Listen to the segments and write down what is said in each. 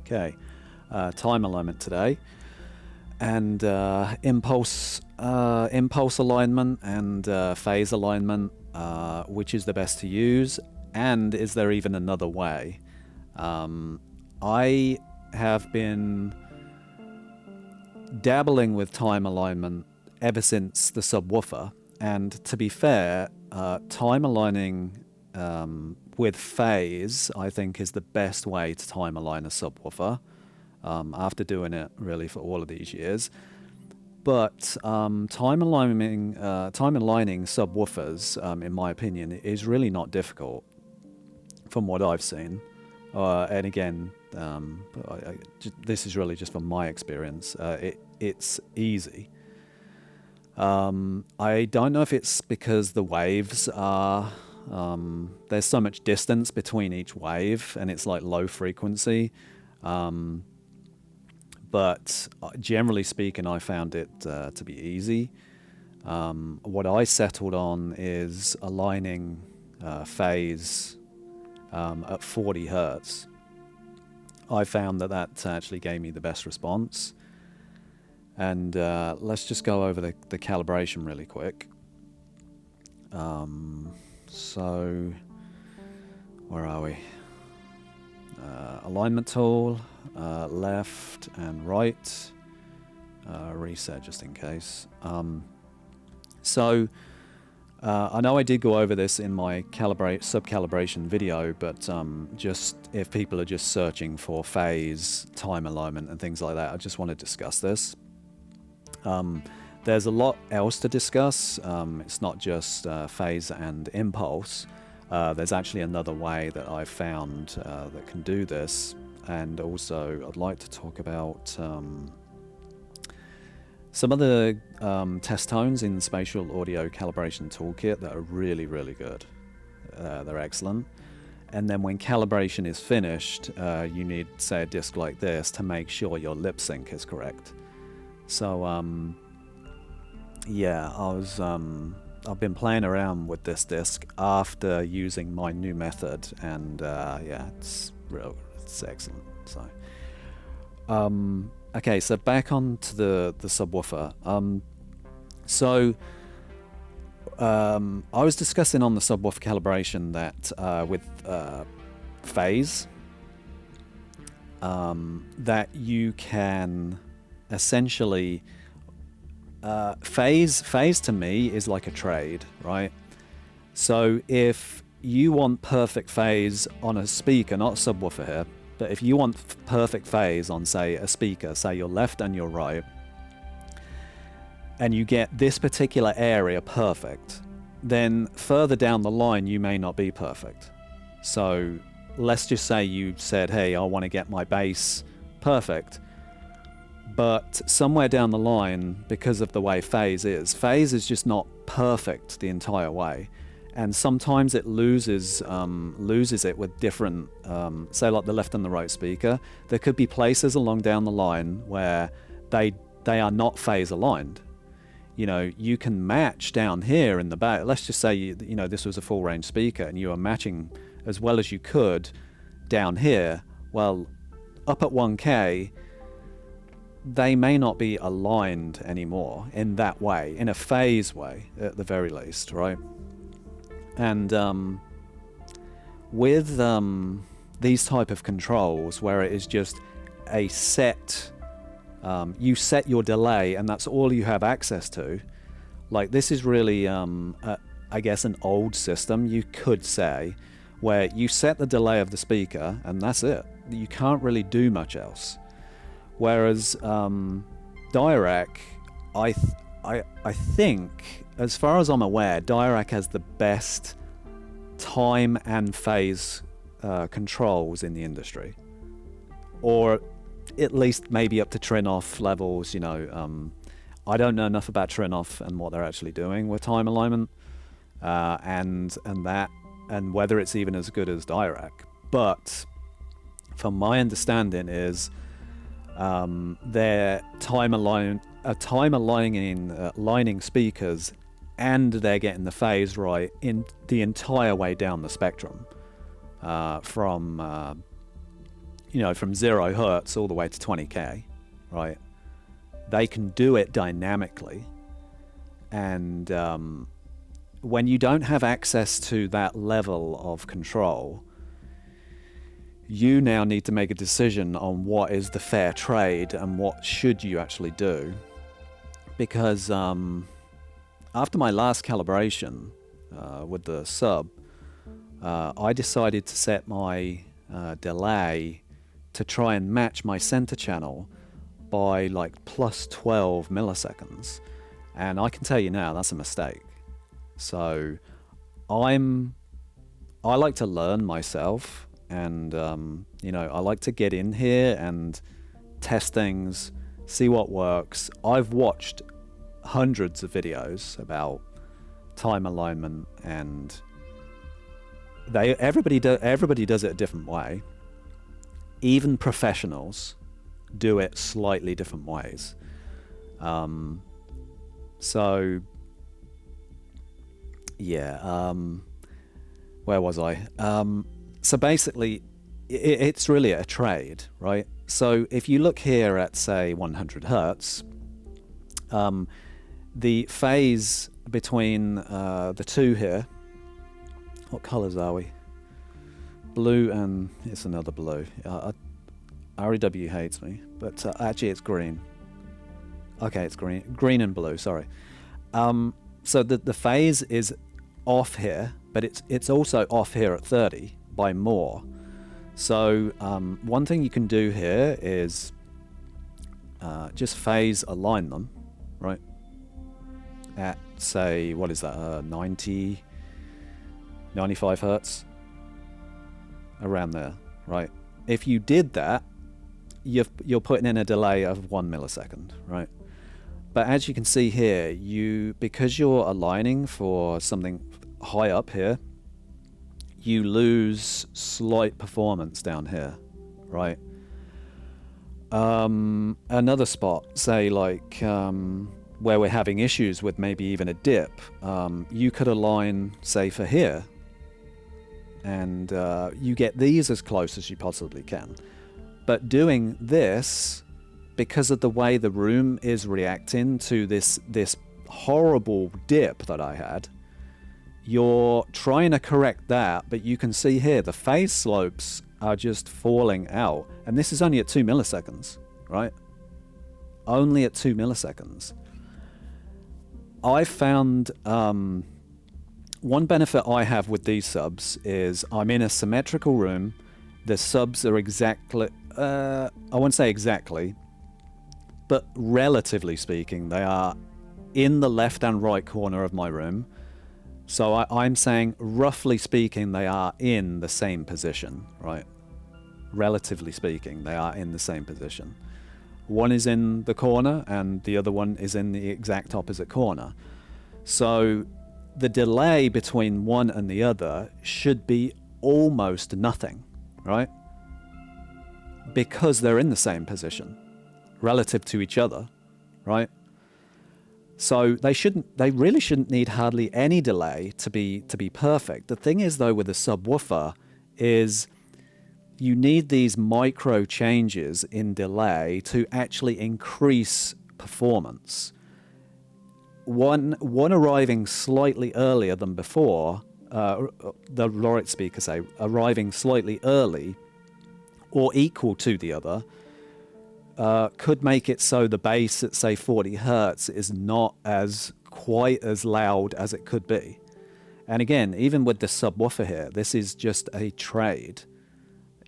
Okay, time alignment today, and impulse alignment and phase alignment. Which is the best to use, and is there even another way? I have been dabbling with time alignment ever since the subwoofer, and to be fair, time aligning with phase, I think, is the best way to time align a subwoofer, after doing it really for all of these years. But time aligning subwoofers, in my opinion, is really not difficult from what I've seen. And again, this is really just from my experience. It's easy. I don't know if it's because the waves are... there's so much distance between each wave, and it's like low frequency. But generally speaking, I found it to be easy. What I settled on is aligning phase at 40 hertz. I found that actually gave me the best response. And let's just go over the calibration really quick. So, where are we? Alignment tool, left and right, reset just in case. So I know I did go over this in my sub-calibration video, but just if people are just searching for phase, time alignment and things like that, I just want to discuss this. There's a lot else to discuss. It's not just phase and impulse. There's actually another way that I've found that can do this, and also I'd like to talk about some of the test tones in Spatial Audio Calibration Toolkit that are really, really good. They're excellent. And then when calibration is finished, you need, say, a disc like this to make sure your lip sync is correct. So, yeah, I've been playing around with this disc after using my new method, and yeah, it's excellent. So, okay, so back on to the subwoofer. I was discussing on the subwoofer calibration that with phase, that you can essentially phase to me is like a trade, right? So if you want perfect phase on a speaker, not a subwoofer here, but if you want perfect phase on, say, a speaker, say your left and your right, and you get this particular area perfect, then further down the line you may not be perfect. So let's just say you said, hey, I want to get my bass perfect, but somewhere down the line, because of the way phase is just not perfect the entire way, and sometimes it loses it with different, say like the left and the right speaker. There could be places along down the line where they are not phase aligned. You know, you can match down here in the back. Let's just say you know this was a full range speaker and you are matching as well as you could down here. Well, up at 1K, they may not be aligned anymore in that way, in a phase way at the very least, right? And with these type of controls where it is just a set, you set your delay and that's all you have access to, like this is really I guess an old system, you could say, where you set the delay of the speaker and that's it. You can't really do much else. Whereas Dirac, I think, as far as I'm aware, Dirac has the best time and phase controls in the industry, or at least maybe up to Trinoff levels. You know, I don't know enough about Trinoff and what they're actually doing with time alignment, and whether it's even as good as Dirac. But from my understanding is they're time aligning speakers, and they're getting the phase right in the entire way down the spectrum, from you know, from 0 hertz all the way to 20k, right? They can do it dynamically. And when you don't have access to that level of control, you now need to make a decision on what is the fair trade and what should you actually do. Because after my last calibration with the sub, I decided to set my delay to try and match my center channel by like plus 12 milliseconds. And I can tell you now, that's a mistake. So I like to learn myself, and you know, I like to get in here and test things, see what works. I've watched hundreds of videos about time alignment, and everybody does it a different way. Even professionals do it slightly different ways. So yeah, where was I? So basically, it's really a trade, right? So if you look here at, say, 100 hertz, the phase between the two here, what colors are we? Blue, and it's another blue. REW hates me, but actually it's green. Okay, it's green and blue, sorry. So the phase is off here, but it's also off here at 30 by more. So one thing you can do here is just phase align them, right? At, say, what is that, 90, 95 hertz? Around there, right? If you did that, you're putting in a delay of 1 millisecond, right? But as you can see here, because you're aligning for something high up here, you lose slight performance down here, right? Another spot, say like where we're having issues with maybe even a dip, you could align, say, for here, and you get these as close as you possibly can. But doing this, because of the way the room is reacting to this horrible dip that I had, you're trying to correct that, but you can see here the phase slopes are just falling out. And this is only at 2 milliseconds, right? Only at 2 milliseconds. I found one benefit I have with these subs is I'm in a symmetrical room. The subs are exactly, I won't say exactly, but relatively speaking, they are in the left and right corner of my room. So I'm saying, roughly speaking, they are in the same position, right? Relatively speaking, they are in the same position. One is in the corner and the other one is in the exact opposite corner. So the delay between one and the other should be almost nothing, right? Because they're in the same position relative to each other, right? So they really shouldn't need hardly any delay to be perfect. The thing is, though, with a subwoofer is you need these micro changes in delay to actually increase performance. One arriving slightly earlier than before, the Dirac speaker say, arriving slightly early or equal to the other, could make it so the bass at, say, 40 hertz is not quite as loud as it could be. And again, even with the subwoofer here, this is just a trade.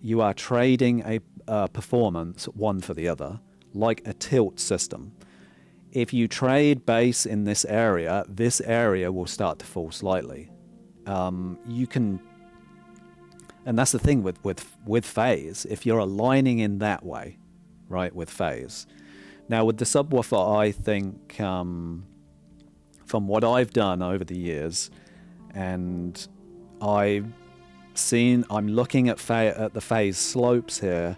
You are trading a performance one for the other, like a tilt system. If you trade bass in this area will start to fall slightly. You can, and that's the thing with phase. If you're aligning in that way, right, with phase. Now with the subwoofer, I think from what I've done over the years, and I'm looking at the phase slopes here,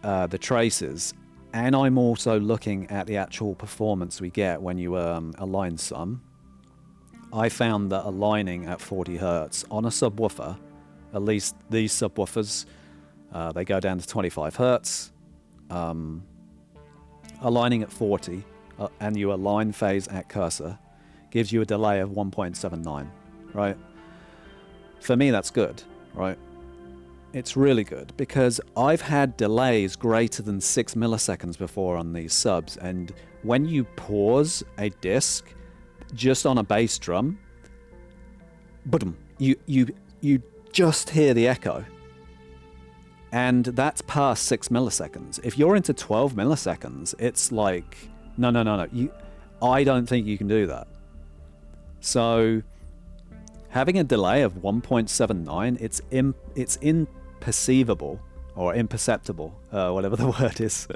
the traces, and I'm also looking at the actual performance we get when you align some. I found that aligning at 40 hertz on a subwoofer, at least these subwoofers, They go down to 25 hertz. Aligning at 40 and you align phase at cursor gives you a delay of 1.79, right? For me, that's good, right? It's really good because I've had delays greater than 6 milliseconds before on these subs, and when you pause a disc just on a bass drum, boom, you just hear the echo. And that's past 6 milliseconds. If you're into 12 milliseconds, it's like, no. I don't think you can do that. So having a delay of 1.79, it's imperceivable or imperceptible, whatever the word is,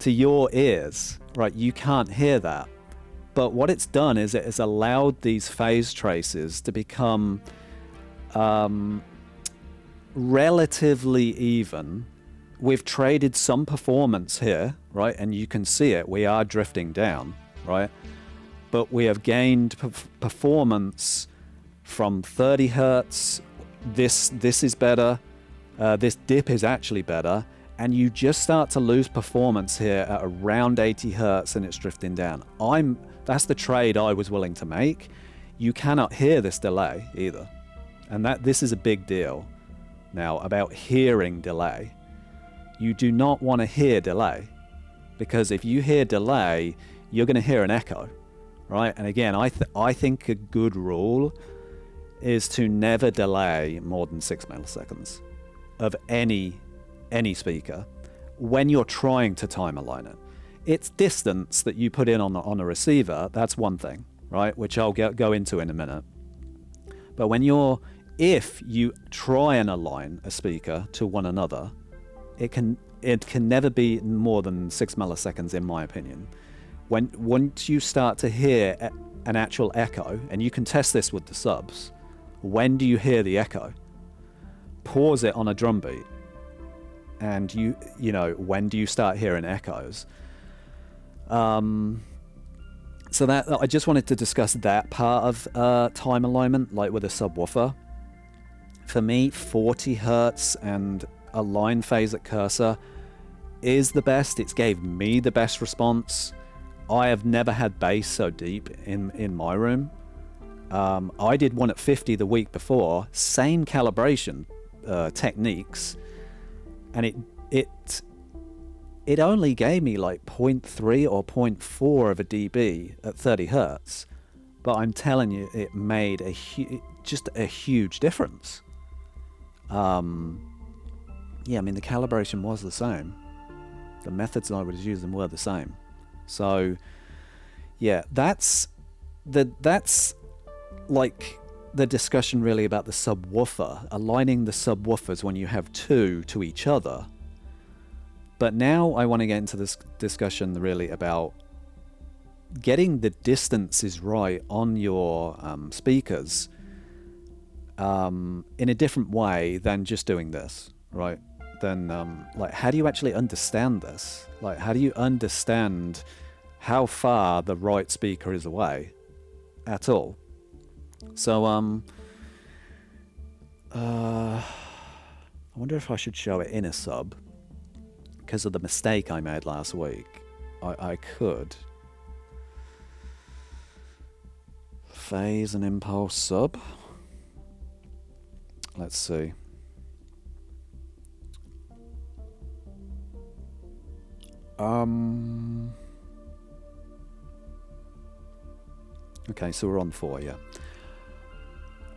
to your ears, right? You can't hear that. But what it's done is it has allowed these phase traces to become relatively even. We've traded some performance here, right? And you can see it. We are drifting down, right? But we have gained performance from 30 hertz. This is better. This dip is actually better. And you just start to lose performance here at around 80 hertz and it's drifting down. That's the trade I was willing to make. You cannot hear this delay either. And this is a big deal. Now, about hearing delay. You do not want to hear delay, because if you hear delay, you're going to hear an echo, right? And again, I think a good rule is to never delay more than 6 milliseconds of any speaker when you're trying to time align it. It's distance that you put in on a receiver, that's one thing, right? Which I'll go into in a minute. But if you try and align a speaker to one another, it can never be more than 6 milliseconds, in my opinion. Once you start to hear an actual echo, and you can test this with the subs, when do you hear the echo? Pause it on a drum beat, and when do you start hearing echoes? So that I just wanted to discuss that part of time alignment, like with a subwoofer. For me, 40 hertz and a line phase at cursor is the best. It's gave me the best response. I have never had bass so deep in my room. I did one at 50 the week before, same calibration techniques, and it only gave me like 0.3 or 0.4 of a dB at 30 hertz. But I'm telling you, it made just a huge difference. Yeah, I mean, the calibration was the same. The methods I was using were the same. So, yeah, that's like the discussion really about the subwoofer, aligning the subwoofers when you have two to each other. But now I want to get into this discussion really about getting the distances right on your speakers in a different way than just doing this, right? Then like, how do you actually understand this? Like, how do you understand how far the right speaker is away at all? So I wonder if I should show it in a sub, because of the mistake I made last week. I could phase and impulse sub. Let's see. Okay, so we're on 4, yeah.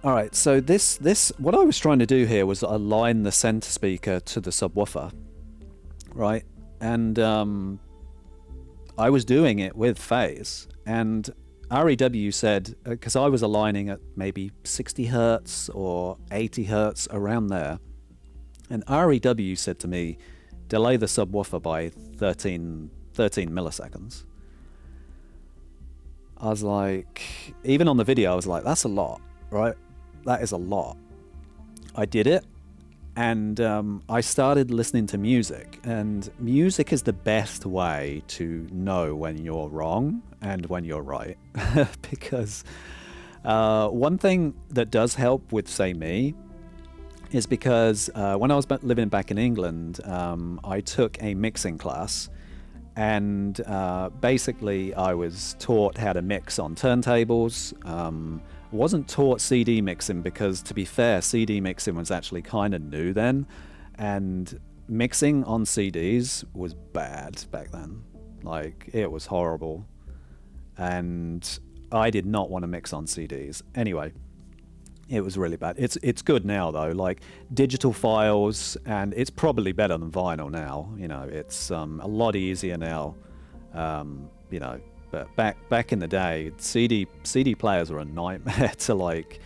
Alright, so this what I was trying to do here was align the center speaker to the subwoofer, right? And I was doing it with phase, and REW said, because I was aligning at maybe 60 hertz or 80 hertz, around there, and REW said to me, delay the subwoofer by 13 milliseconds. I was like, even on the video, I was like, that's a lot, right? That is a lot. I did it, and I started listening to music, and music is the best way to know when you're wrong and when you're right. Because one thing that does help with, say, me, is because when I was living back in England, I took a mixing class, and basically I was taught how to mix on turntables. Wasn't taught CD mixing because, to be fair, CD mixing was actually kind of new then, and mixing on CDs was bad back then. Like, it was horrible, and I did not want to mix on CDs. Anyway, it was really bad. It's good now though, like digital files, and it's probably better than vinyl now. You know, it's a lot easier now. You know, but back in the day, CD players were a nightmare to like.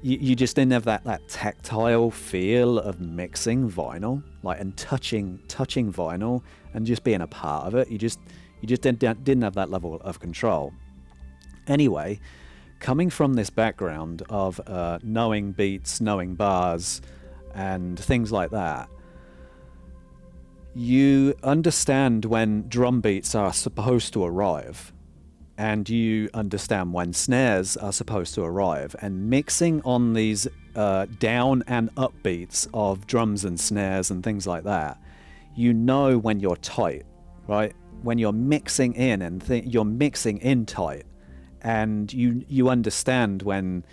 You just didn't have that tactile feel of mixing vinyl, like, and touching vinyl and just being a part of it. You just didn't have that level of control. Anyway, coming from this background of knowing beats, knowing bars, and things like that, you understand when drum beats are supposed to arrive, and you understand when snares are supposed to arrive, and mixing on these down and up beats of drums and snares and things like that, you know when you're tight, right? When you're mixing in and you're mixing in tight, and you understand when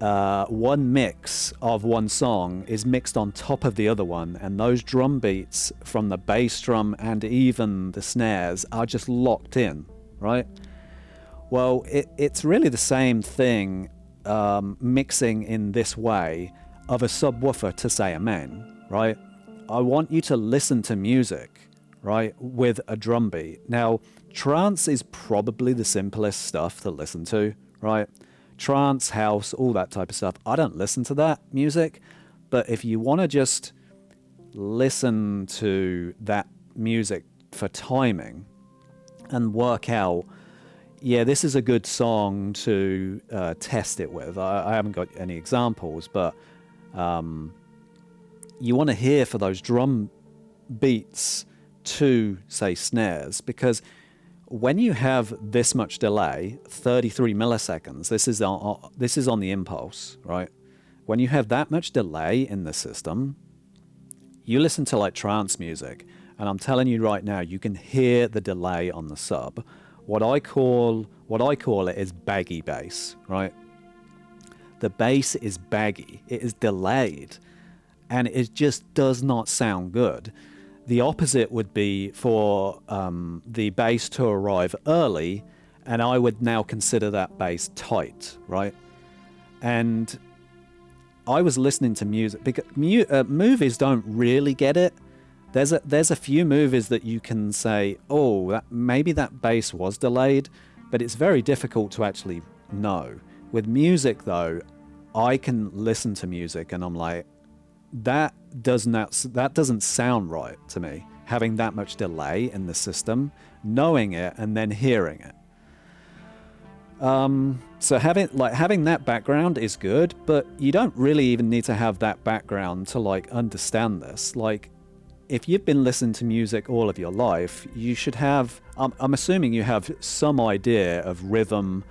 one mix of one song is mixed on top of the other one, and those drum beats from the bass drum and even the snares are just locked in, right? Well, it's really the same thing, mixing in this way of a subwoofer to, say, a main, right? I want you to listen to music, right, with a drum beat. Now, trance is probably the simplest stuff to listen to, right? Trance, house, all that type of stuff. I don't listen to that music, but if you want to just listen to that music for timing and work out, yeah, this is a good song to test it with. I haven't got any examples, but you want to hear for those drum beats to, say, snares, because when you have this much delay, 33 milliseconds, this is on the impulse, right? When you have that much delay in the system, you listen to like trance music, and I'm telling you right now, you can hear the delay on the sub. What I call it is baggy bass, right? The bass is baggy, it is delayed, and it just does not sound good. The opposite would be for the bass to arrive early, and I would now consider that bass tight, right? And I was listening to music, because movies don't really get it. There's a few movies that you can say, oh, maybe that bass was delayed, but it's very difficult to actually know. With music, though, I can listen to music and I'm like, that doesn't sound right to me, having that much delay in the system, knowing it and then hearing it. So having that background is good, but you don't really even need to have that background to like understand this. Like, if you've been listening to music all of your life, you should have, I'm assuming you have some idea of rhythm,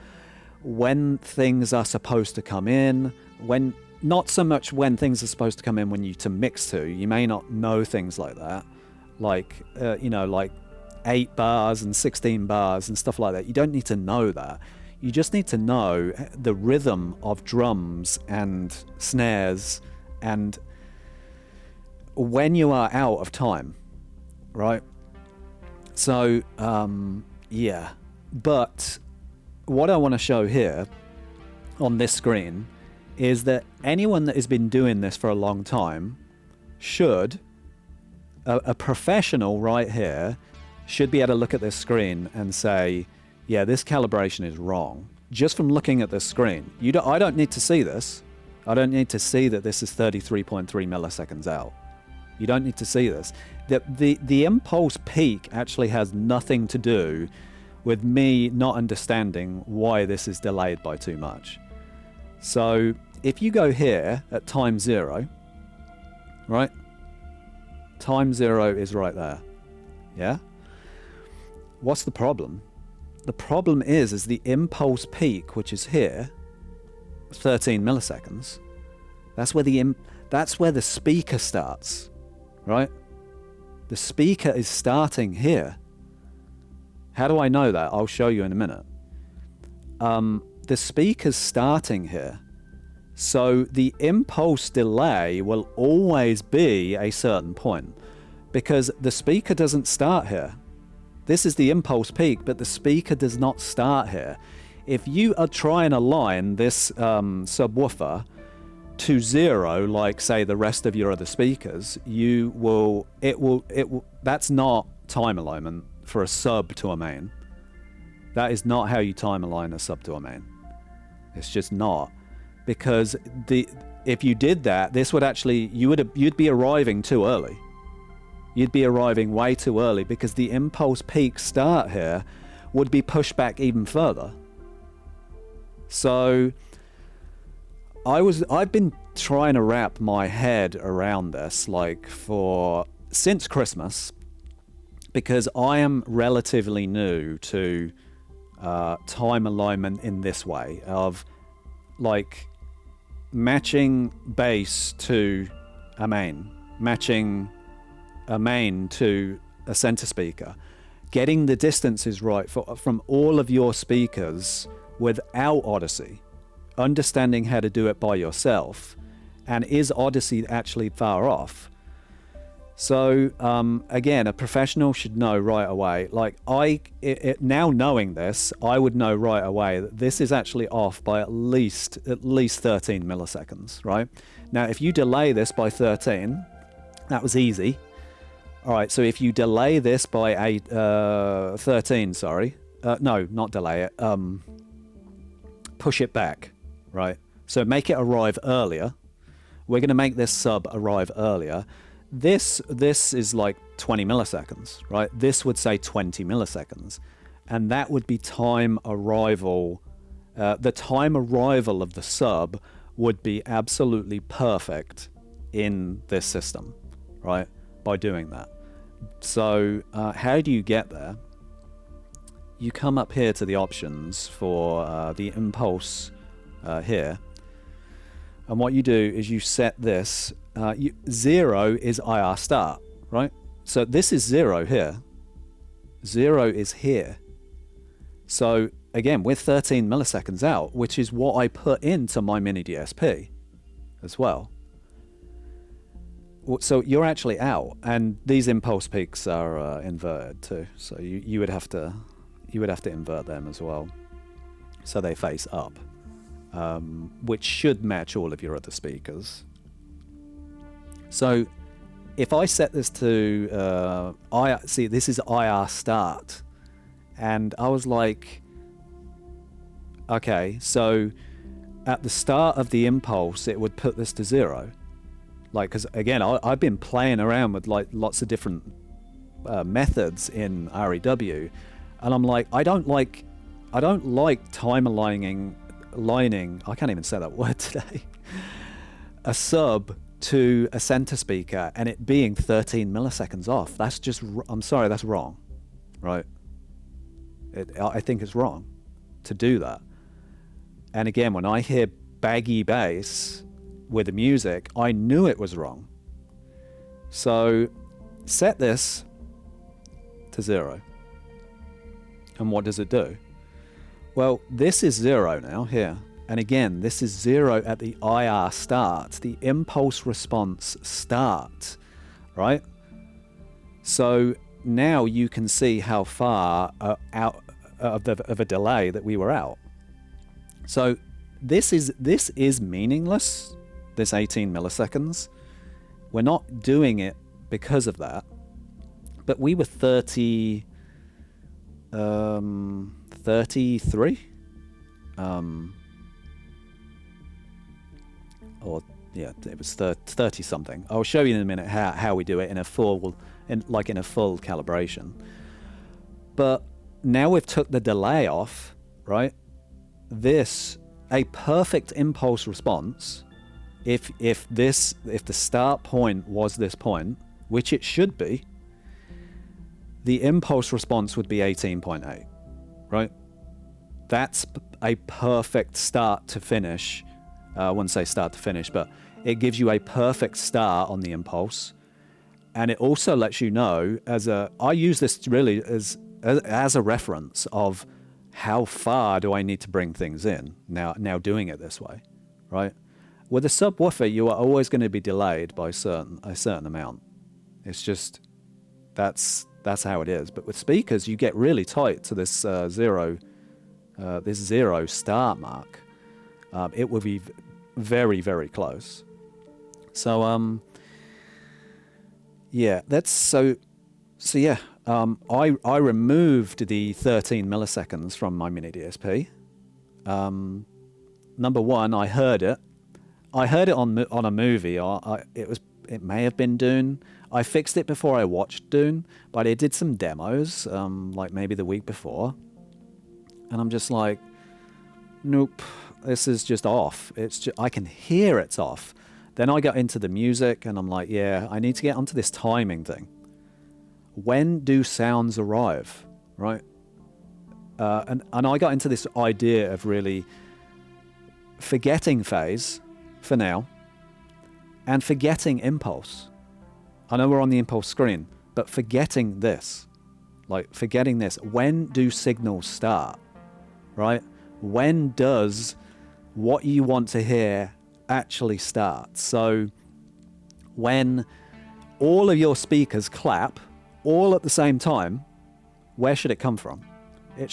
when things are supposed to come in, when, not so much when things are supposed to come in when you to mix to. You may not know things like that, like, like 8 bars and 16 bars and stuff like that. You don't need to know that. You just need to know the rhythm of drums and snares and when you are out of time, right? So, yeah. But what I want to show here on this screen is that anyone that has been doing this for a long time should, a professional right here, should be able to look at this screen and say, yeah, this calibration is wrong. Just from looking at this screen. I don't need to see this. I don't need to see that this is 33.3 milliseconds out. You don't need to see this. The impulse peak actually has nothing to do with me not understanding why this is delayed by too much. So if you go here at time 0, right? Time 0 is right there. Yeah? What's the problem? The problem is the impulse peak, which is here, 13 milliseconds, That's where the speaker starts, right? The speaker is starting here. How do I know that? I'll show you in a minute. The speaker's starting here. So the impulse delay will always be a certain point because the speaker doesn't start here. This is the impulse peak, but the speaker does not start here. If you are trying to align this subwoofer to 0, like say the rest of your other speakers, that's not time alignment for a sub to a main. That is not how you time align a sub to a main. It's just not. Because if you did that, this would actually, you'd be arriving too early. You'd be arriving way too early because the impulse peak start here would be pushed back even further. So I've been trying to wrap my head around this like since Christmas, because I am relatively new to time alignment in this way of like matching bass to a main, matching a main to a center speaker, getting the distances right from all of your speakers without Audyssey, understanding how to do it by yourself, and is Audyssey actually far off? So again, a professional should know right away. Like now knowing this, I would know right away that this is actually off by at least 13 milliseconds, right? Now, if you delay this by 13, that was easy. All right, so if you delay this by 13, sorry. No, not delay it. Push it back, right? So make it arrive earlier. We're going to make this sub arrive earlier. This is like 20 milliseconds, right? This would say 20 milliseconds. And that would be time arrival. The time arrival of the sub would be absolutely perfect in this system, right? By doing that. So how do you get there? You come up here to the options for the impulse here. And what you do is you set this. 0 is IR start, right? So this is 0 here. 0 is here. So again, we're 13 milliseconds out, which is what I put into my mini DSP as well. So you're actually out, and these impulse peaks are inverted too. So you would have to invert them as well, so they face up, which should match all of your other speakers. So if I set this to this is IR start, and I was like, okay, so at the start of the impulse, it would put this to 0. Like, because again, I've been playing around with like lots of different methods in REW, and I'm like, I don't like time aligning. I can't even say that word today. A sub to a center speaker and it being 13 milliseconds off. That's just, I'm sorry, that's wrong, right? I think it's wrong to do that. And again, when I hear baggy bass with the music, I knew it was wrong. So set this to 0. And what does it do? Well, this is 0 now here. And again, this is 0 at the IR start, the impulse response start, right? So now you can see how far out of a delay that we were out. So this is meaningless, this 18 milliseconds. We're not doing it because of that. But we were 33. Or yeah, it was 30 something. I'll show you in a minute how we do it in a full calibration. But now we've took the delay off, right? A perfect impulse response, if the start point was this point, which it should be, the impulse response would be 18.8, right? That's a perfect start to finish. I wouldn't say start to finish, but It gives you a perfect start on the impulse. And it also lets you know, I use this really as a reference of how far do I need to bring things in now doing it this way, right? With a subwoofer, you are always going to be delayed by a certain amount. It's just, that's how it is. But with speakers, you get really tight to this zero start mark. It will be very, very close. So, yeah, that's so yeah. I removed the 13 milliseconds from my mini DSP. Number one, I heard it. I heard it on a movie. It may have been Dune. I fixed it before I watched Dune, but I did some demos, like maybe the week before, and I'm just like, nope, this is just off. I can hear it's off. Then I got into the music, and I'm like, yeah, I need to get onto this timing thing. When do sounds arrive, right? And I got into this idea of really forgetting phase for now, and forgetting impulse. I know we're on the impulse screen, but forgetting this. When do signals start, right? When does what you want to hear actually start? So when all of your speakers clap all at the same time, where should it come from? It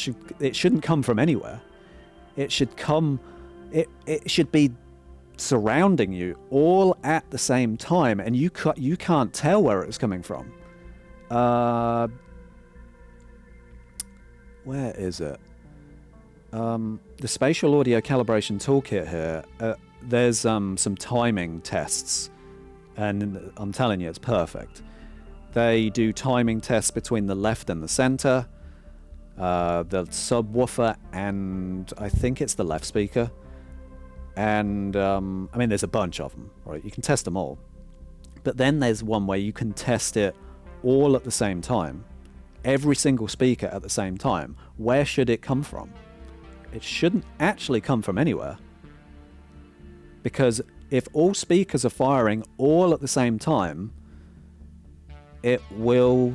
shouldn't come from anywhere. It should be surrounding you all at the same time, and you can't tell where it's coming from. Where is it? The Spatial Audio Calibration Toolkit here, there's some timing tests, and I'm telling you, it's perfect. They do timing tests between the left and the center, the subwoofer, and I think it's the left speaker. And I mean, there's a bunch of them, right? You can test them all. But then there's one where you can test it all at the same time. Every single speaker at the same time. Where should it come from? It shouldn't actually come from anywhere. Because if all speakers are firing all at the same time, it will...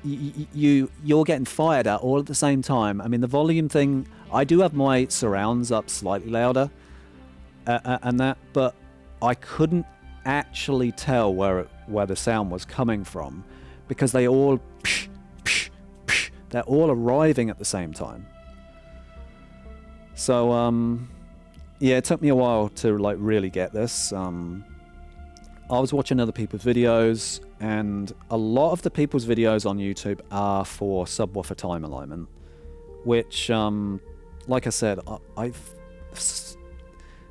You're getting fired at all at the same time. I mean, the volume thing... I do have my surrounds up slightly louder. And that, but I couldn't actually tell where the sound was coming from, because they all they're all arriving at the same time. So yeah, it took me a while to like really get this. I was watching other people's videos, and a lot of the people's videos on YouTube are for subwoofer time alignment, which like I said,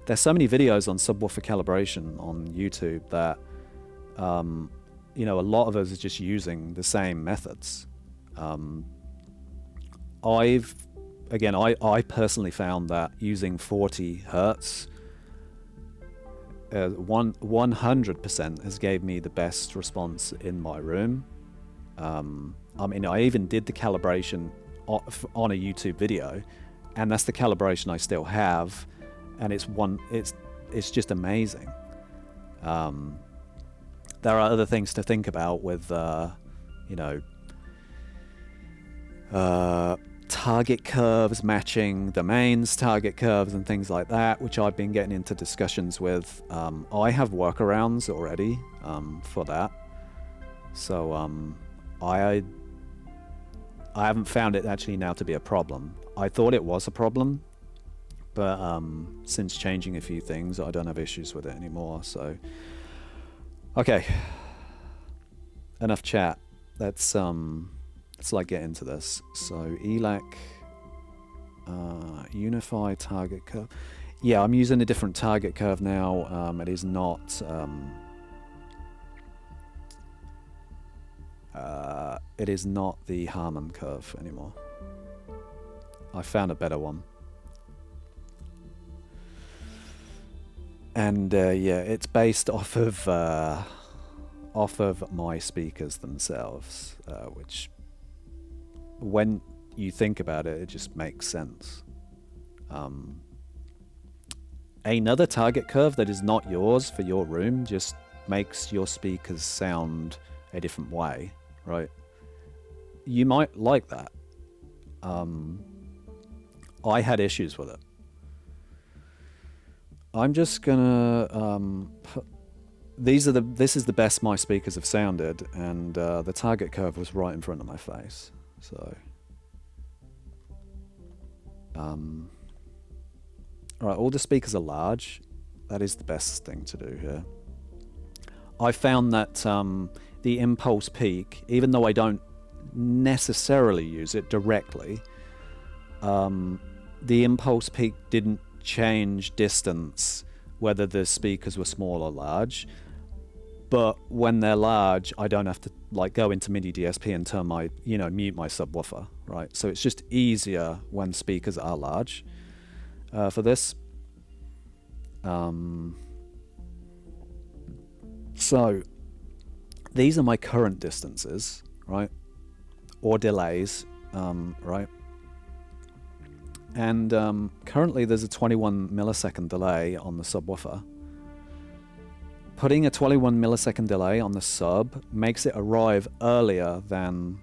there's so many videos on subwoofer calibration on YouTube that, you know, a lot of us are just using the same methods. I personally found that using 40 hertz, 100% has gave me the best response in my room. I mean, I even did the calibration on a YouTube video, and that's the calibration I still have. And it's just amazing. There are other things to think about with, you know, target curves matching domains, target curves, and things like that, which I've been getting into discussions with. I have workarounds already for that. So I haven't found it actually now to be a problem. I thought it was a problem. But since changing a few things, I don't have issues with it anymore. So, okay, enough chat. Let's like get into this. So ELAC, unify target curve. Yeah, I'm using a different target curve now. It is not. It is not the HARMON curve anymore. I found a better one. And yeah, it's based off of my speakers themselves, which, when you think about it, it just makes sense. another target curve that is not yours for your room just makes your speakers sound a different way, right? You might like that. I had issues with it. I'm just gonna this is the best my speakers have sounded, and the target curve was right in front of my face. So alright, all the speakers are large. That is the best thing to do here. I found that the impulse peak, even though I don't necessarily use it directly, the impulse peak didn't change distance whether the speakers were small or large. But when they're large, I don't have to like go into MIDI DSP and turn my, mute my subwoofer, right? So it's just easier when speakers are large for this. So these are my current distances, right? Or delays, right? And currently there's a 21 millisecond delay on the subwoofer. Putting a 21 millisecond delay on the sub makes it arrive earlier than,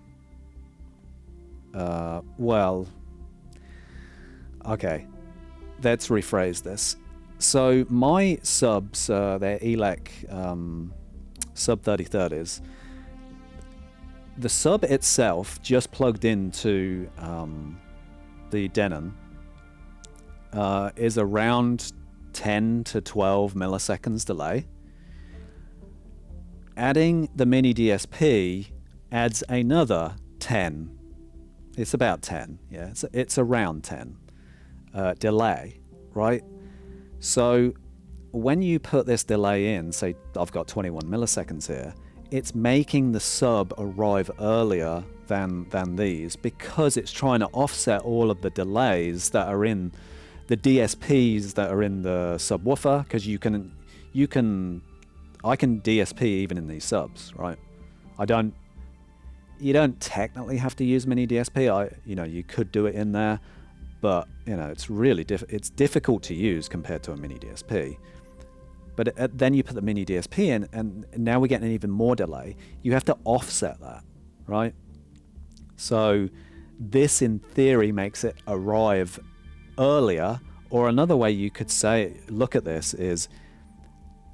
well, okay, let's rephrase this. So my subs, they're ELEC sub 3030s. The sub itself just plugged into the Denon is around 10 to 12 milliseconds delay. Adding the mini DSP adds another 10. It's about 10, yeah. It's around 10 delay, right? So when you put this delay in, say I've got 21 milliseconds here, it's making the sub arrive earlier than these, because it's trying to offset all of the delays that are in the DSPs that are in the subwoofer, because I can DSP even in these subs, right? You don't technically have to use mini DSP. You could do it in there, but it's really it's difficult to use compared to a mini DSP. But then you put the mini DSP in, and now we're getting even more delay. You have to offset that, right? So this, in theory, makes it arrive earlier. Or another way you could look at this is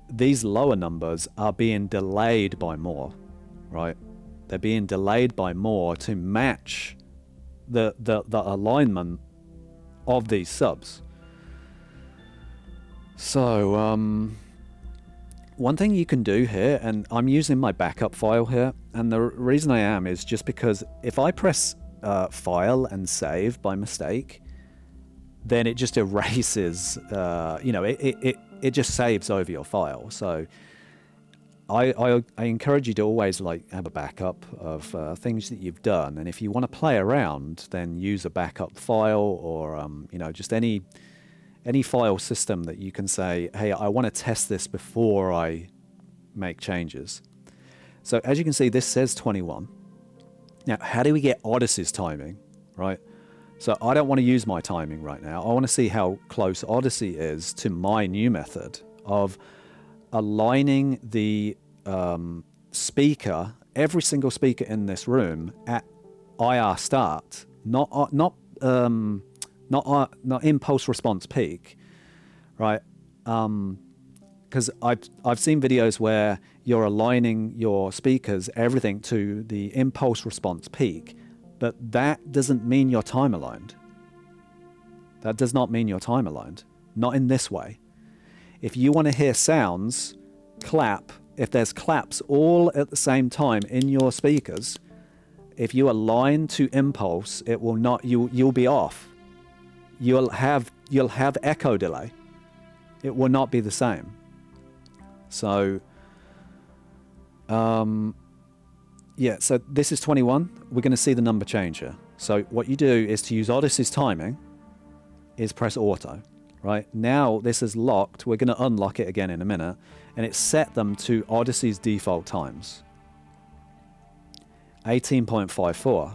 these lower numbers are being delayed by more, right? They're being delayed by more to match the alignment of these subs. So one thing you can do here, and I'm using my backup file here, and the reason I am is just because if I press file and save by mistake, then it just erases, it just saves over your file. So I encourage you to always have a backup of things that you've done, and if you want to play around, then use a backup file, or just any file system that you can say, hey, I want to test this before I make changes. So as you can see, this says 21. Now, how do we get Audyssey's timing, right? So I don't want to use my timing right now. I want to see how close Audyssey is to my new method of aligning the speaker, every single speaker in this room, at IR start, not impulse response peak, right? Because I've seen videos where you're aligning your speakers, everything, to the impulse response peak, but that doesn't mean you're time aligned. That does not mean you're time aligned. Not in this way. If you want to hear sounds clap, if there's claps all at the same time in your speakers, if you align to impulse, it will not. You'll be off. You'll have echo delay. It will not be the same. So, yeah. So this is 21. We're going to see the number change here. So what you do is, to use Audyssey's timing, is press auto. Right now, this is locked. We're going to unlock it again in a minute, and it's set them to Audyssey's default times. 18.54.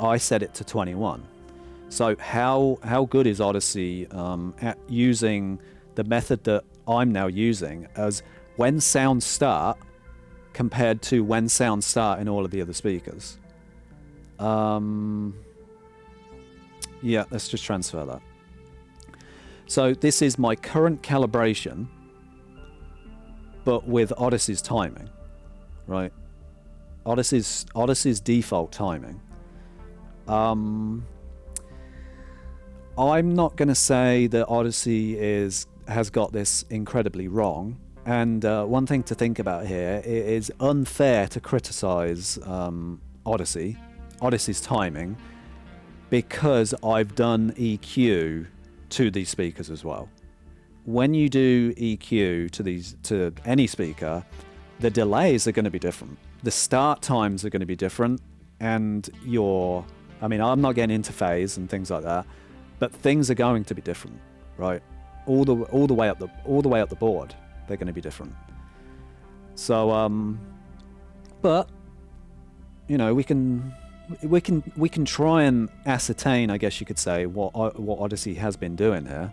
I set it to 21. So how good is Audyssey at using the method that I'm now using as when sounds start compared to when sounds start in all of the other speakers? Yeah, let's just transfer that. So this is my current calibration, but with Audyssey's timing, right? Audyssey's default timing. I'm not going to say that Audyssey has got this incredibly wrong. And one thing to think about here, it is unfair to criticize Audyssey's timing, because I've done EQ to these speakers as well. When you do EQ to any speaker, the delays are going to be different. The start times are going to be different, and I mean, I'm not getting into phase and things like that, but things are going to be different, right? All the way up the board, they're going to be different. So, but you know, we can try and ascertain, I guess you could say, what Audyssey has been doing here,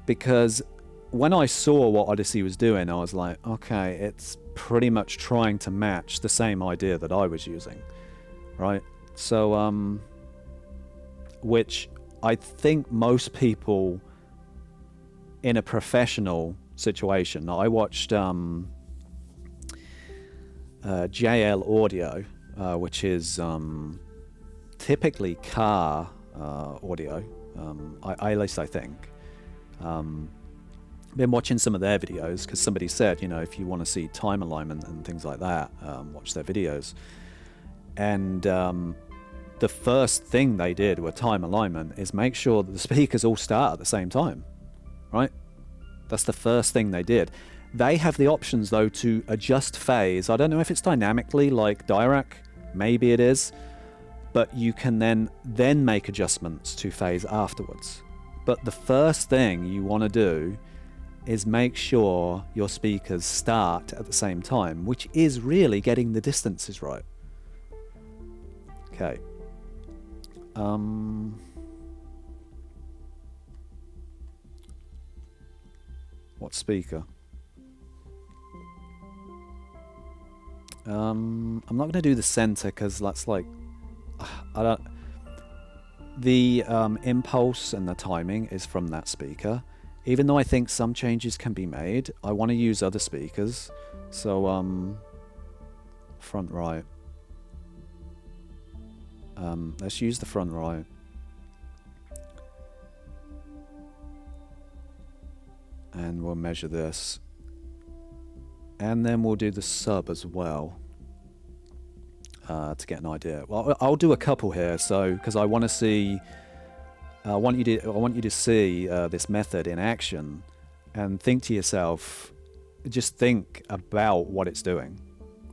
because when I saw what Audyssey was doing, I was like, okay, it's pretty much trying to match the same idea that I was using, right? So, which I think most people in a professional situation, I watched JL Audio, which is typically car audio, at least I think. Been watching some of their videos because somebody said, you know, if you want to see time alignment and things like that, watch their videos. And the first thing they did with time alignment is make sure that the speakers all start at the same time, right? That's the first thing they did. They have the options, though, to adjust phase. I don't know if it's dynamically like Dirac, maybe it is, but you can then make adjustments to phase afterwards. But the first thing you want to do is make sure your speakers start at the same time, which is really getting the distances right. Okay. What speaker? I'm not going to do the center because that's like, the impulse and the timing is from that speaker. Even though I think some changes can be made, I want to use other speakers. So, front right. Let's use the front right. And we'll measure this. And then we'll do the sub as well, to get an idea. Well, I'll do a couple here, so because I want to see, I want you to see this method in action, and think to yourself, just think about what it's doing,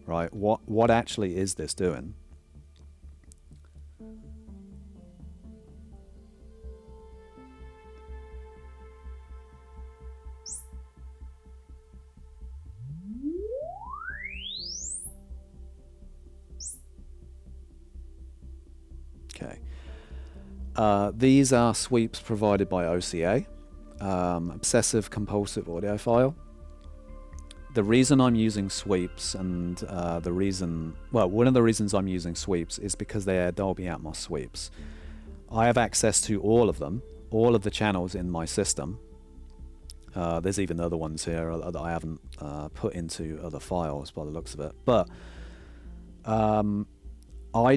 right? What actually is this doing? Okay. These are sweeps provided by OCA, Obsessive Compulsive Audiophile. The reason I'm using sweeps, and one of the reasons I'm using sweeps is because they're Dolby Atmos sweeps. I have access to all of them, all of the channels in my system. There's even other ones here that I haven't put into other files by the looks of it. But you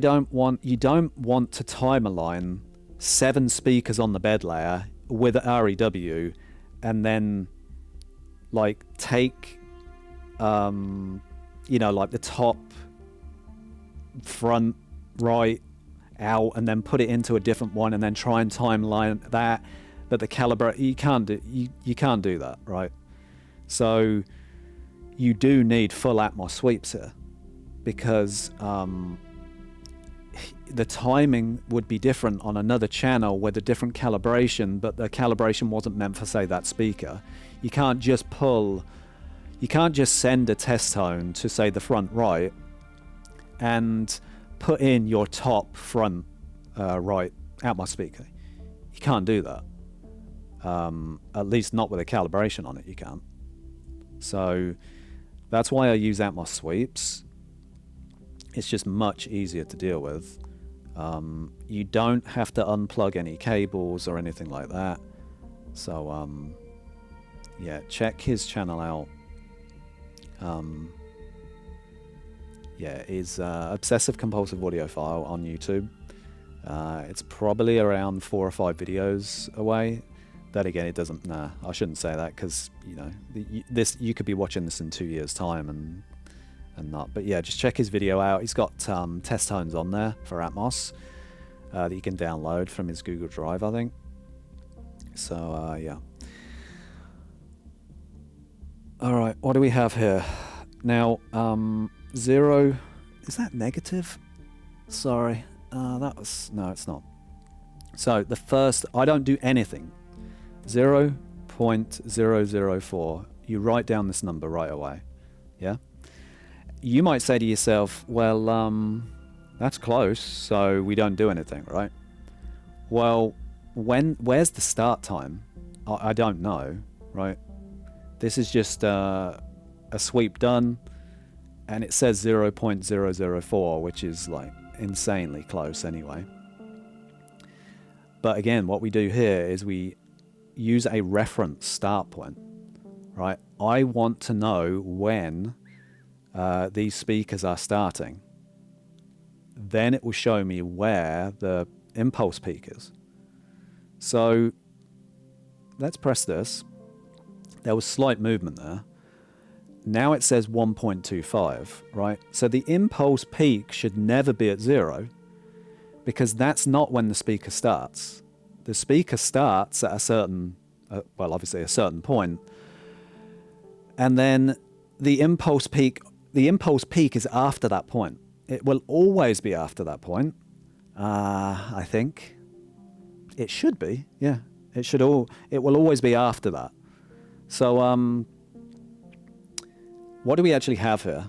don't want to time align 7 speakers on the bed layer with REW and then like take like the top front right out and then put it into a different one and then try and timeline that, but the calibrate, you can't do that, right? So you do need full Atmos sweeps here, because the timing would be different on another channel with a different calibration, but the calibration wasn't meant for, say, that speaker. You can't just send a test tone to, say, the front right and put in your top front right Atmos speaker. You can't do that. At least not with a calibration on it, you can't. So that's why I use Atmos sweeps. It's just much easier to deal with. You don't have to unplug any cables or anything like that. So yeah, check his channel out. Yeah, is Obsessive Compulsive Audiophile on YouTube. It's probably around 4 or 5 videos away. That again, it doesn't. Nah, I shouldn't say that, because you know you could be watching this in 2 years' time and not. But yeah, just check his video out. He's got test tones on there for Atmos that you can download from his Google Drive, I think. So yeah. All right, what do we have here now? 0. Is that negative? Sorry, that was no. It's not. So the first, I don't do anything. 0.004. You write down this number right away. Yeah. You might say to yourself, well, that's close, so we don't do anything, right? Well, where's the start time? I don't know, right? This is just a sweep done, and it says 0.004, which is like insanely close anyway. But again, what we do here is we use a reference start point, right? I want to know when these speakers are starting. Then it will show me where the impulse peak is. So let's press this. There was slight movement there. Now it says 1.25, right? So the impulse peak should never be at 0, because that's not when the speaker starts. The speaker starts at a certain, well, obviously a certain point, and then the impulse peak is after that point. It will always be after that point. I think it should be. Yeah, it will always be after that. So what do we actually have here?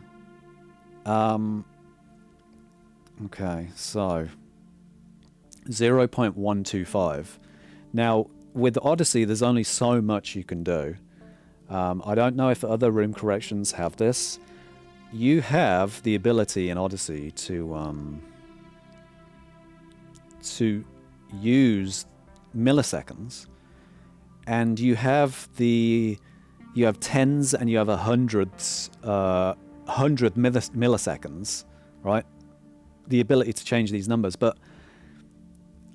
Okay, so 0.125. Now, with Audyssey, there's only so much you can do. I don't know if other room corrections have this. You have the ability in Audyssey to use milliseconds, and you have tens and you have hundreds, 100 milliseconds, right? The ability to change these numbers, but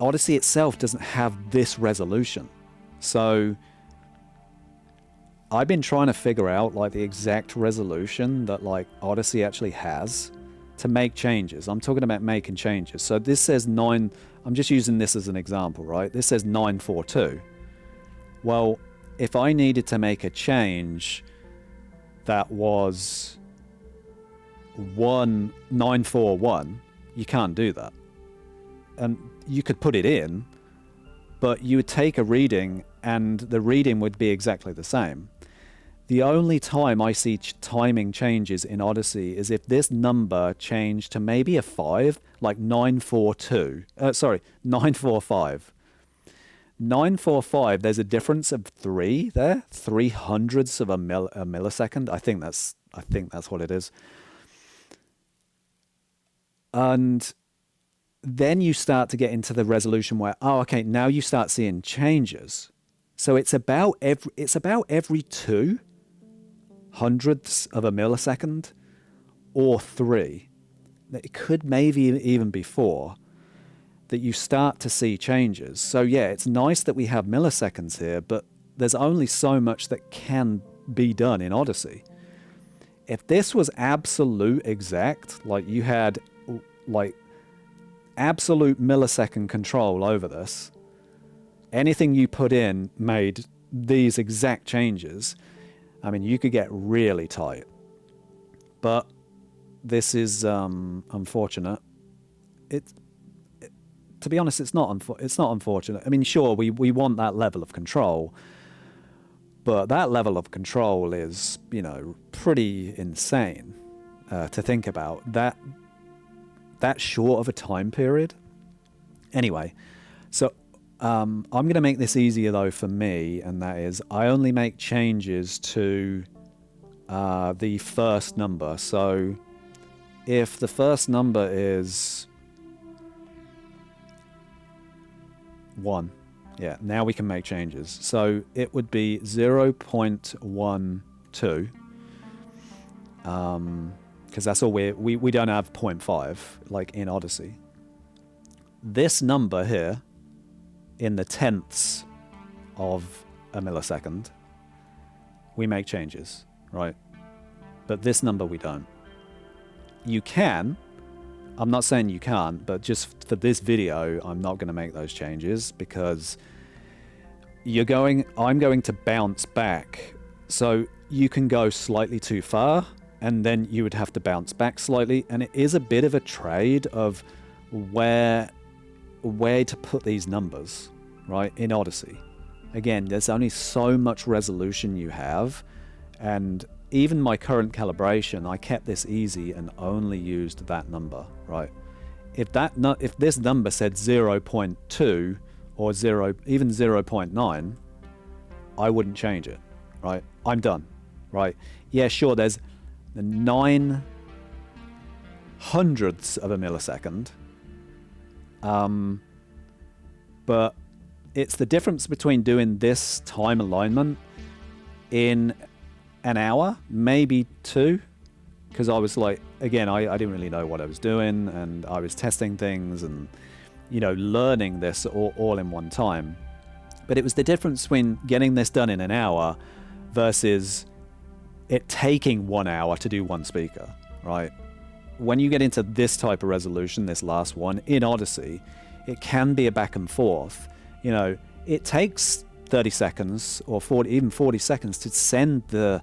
Audyssey itself doesn't have this resolution. So I've been trying to figure out like the exact resolution that like Audyssey actually has to make changes. I'm talking about making changes. So this says 9, I'm just using this as an example, right? This says 942. Well, if I needed to make a change that was 941, you can't do that. And you could put it in, but you would take a reading and the reading would be exactly the same. The only time I see timing changes in Audyssey is if this number changed to maybe a 5, like 945. 945, there's a difference of 3 there, 300ths of a millisecond. I think that's what it is. And then you start to get into the resolution where, oh, okay, now you start seeing changes. So it's about every 2 hundredths of a millisecond, or 3. It could maybe even be 4, that you start to see changes. So yeah, it's nice that we have milliseconds here, but there's only so much that can be done in Audyssey. If this was absolute exact, like you had like absolute millisecond control over this, anything you put in made these exact changes, I mean, you could get really tight. But this is unfortunate. To be honest, it's not unfortunate. I mean, sure, we want that level of control, but that level of control is, you know, pretty insane to think about. That that short of a time period. Anyway, so I'm going to make this easier though for me, and that is I only make changes to the first number. So if the first number is 1, yeah, now we can make changes. So it would be 0.12, because that's all we don't have 0.5 like in Audyssey. This number here, in the tenths of a millisecond, we make changes, right? But this number we don't. You can. I'm not saying you can't, but just for this video, I'm not going to make those changes because I'm going to bounce back. So you can go slightly too far, and then you would have to bounce back slightly. And it is a bit of a trade of where to put these numbers, right, in Audyssey. Again, there's only so much resolution you have, and even my current calibration, I kept this easy and only used that number, right? If this number said 0.2 or even 0.9, I wouldn't change it, right? I'm done, right? Yeah, sure, there's the 9 hundredths of a millisecond, but it's the difference between doing this time alignment in an hour, maybe 2, because I was like, again, I didn't really know what I was doing, and I was testing things and, you know, learning this all in one time. But it was the difference between getting this done in an hour versus it taking 1 hour to do one speaker, right? When you get into this type of resolution, this last one, in Audyssey, it can be a back and forth. You know, it takes 30 seconds or 40 seconds to send the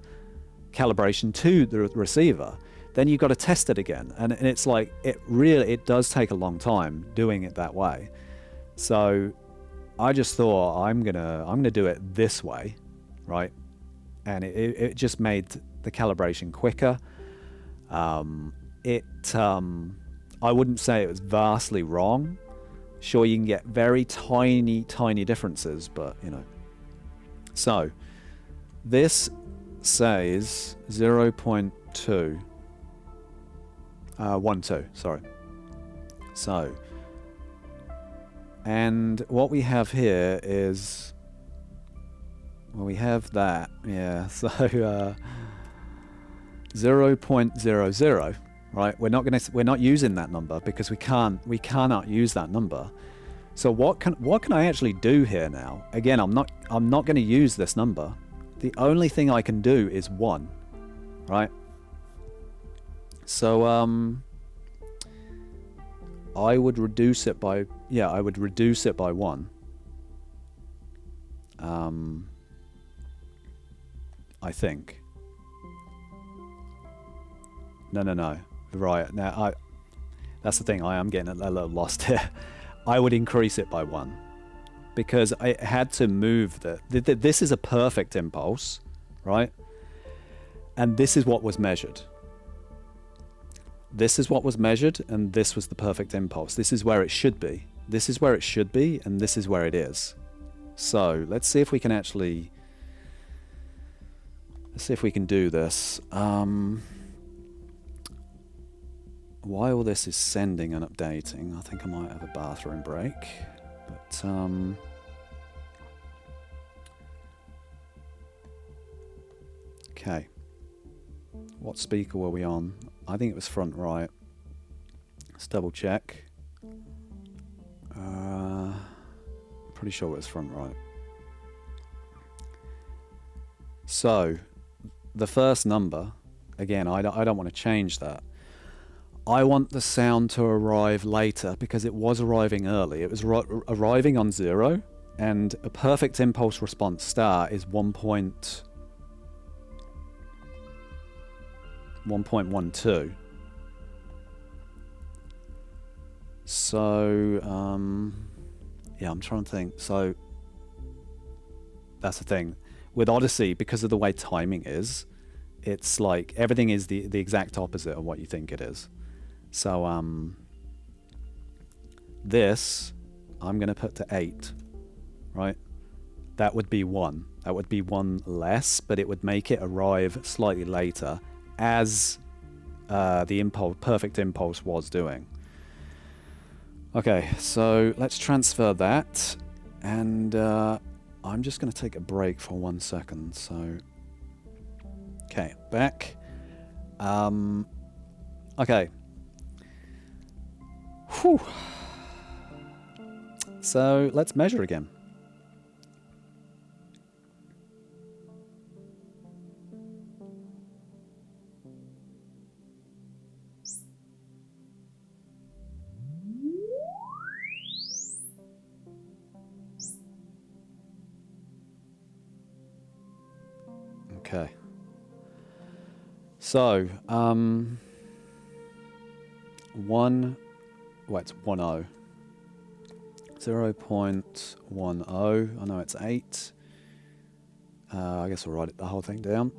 calibration to the receiver. Then you've got to test it again. And it's like, it does take a long time doing it that way. So I just thought I'm gonna do it this way, right? And it just made the calibration quicker. I wouldn't say it was vastly wrong. Sure, you can get very tiny differences, but you know. So this says 0.2, 12, sorry. So, and what we have here is, well, we have that, yeah. So 0.00. Right, we're not using that number because we cannot use that number. So what can I actually do here now? Again, I'm not going to use this number. The only thing I can do is 1, right? So I would reduce it by 1. I think. No. Right, now that's the thing, I am getting a little lost here. I would increase it by 1 because I had to move this is a perfect impulse, right? And this is what was measured. This is what was measured, and this was the perfect impulse. This is where it should be. This is where it should be, and this is where it is. So let's see if we can actually do this. While this is sending and updating, I think I might have a bathroom break, but okay. What speaker were we on? I think it was front right. Let's double check. Pretty sure it was front right. So the first number, again, I don't want to change that. I want the sound to arrive later because it was arriving early. It was arriving on 0, and a perfect impulse response start is 1.12. So yeah, I'm trying to think. So that's the thing with Audyssey, because of the way timing is, it's like everything is the exact opposite of what you think it is. So this I'm going to put to 8, right? That would be 1. That would be 1 less, but it would make it arrive slightly later, as the perfect impulse was doing. Okay, so let's transfer that, and I'm just going to take a break for 1 second. So, okay, back. Okay. Whew. So let's measure again. Okay. So, 1, well, it's 10. 0.10. I know it's 8. I guess we'll write the whole thing down.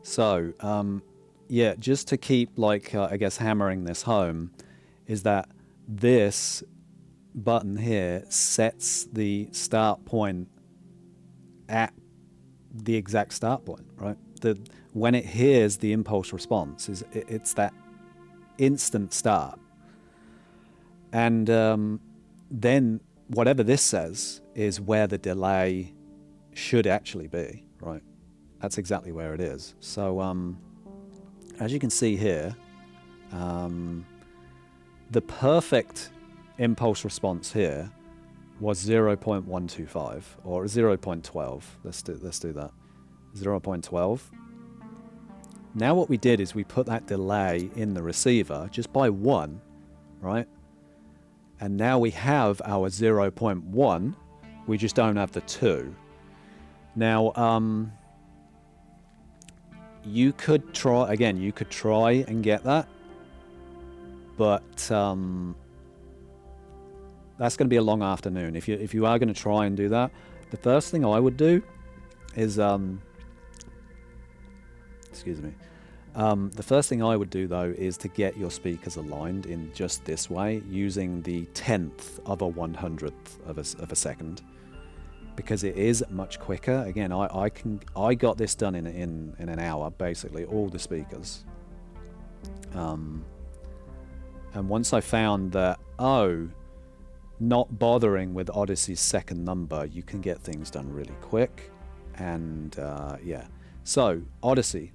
So, yeah, just to keep, like, I guess hammering this home, is that this button here sets the start point at the exact start point, right? When it hears the impulse response, it's that instant start. And then whatever this says is where the delay should actually be, right? That's exactly where it is. So as you can see here, the perfect impulse response here was 0.125 or 0.12. Let's do that. 0.12. Now what we did is we put that delay in the receiver just by 1, right? And now we have our 0.1. We just don't have the 2. Now, you could try again. You could try and get that, but that's going to be a long afternoon. If you are going to try and do that, the first thing I would do is excuse me. The first thing I would do though is to get your speakers aligned in just this way, using the 10th of a 100th of a second, because it is much quicker. Again, I got this done in an hour, basically all the speakers. And once I found that, not bothering with Audyssey's second number, you can get things done really quick. And yeah, so Audyssey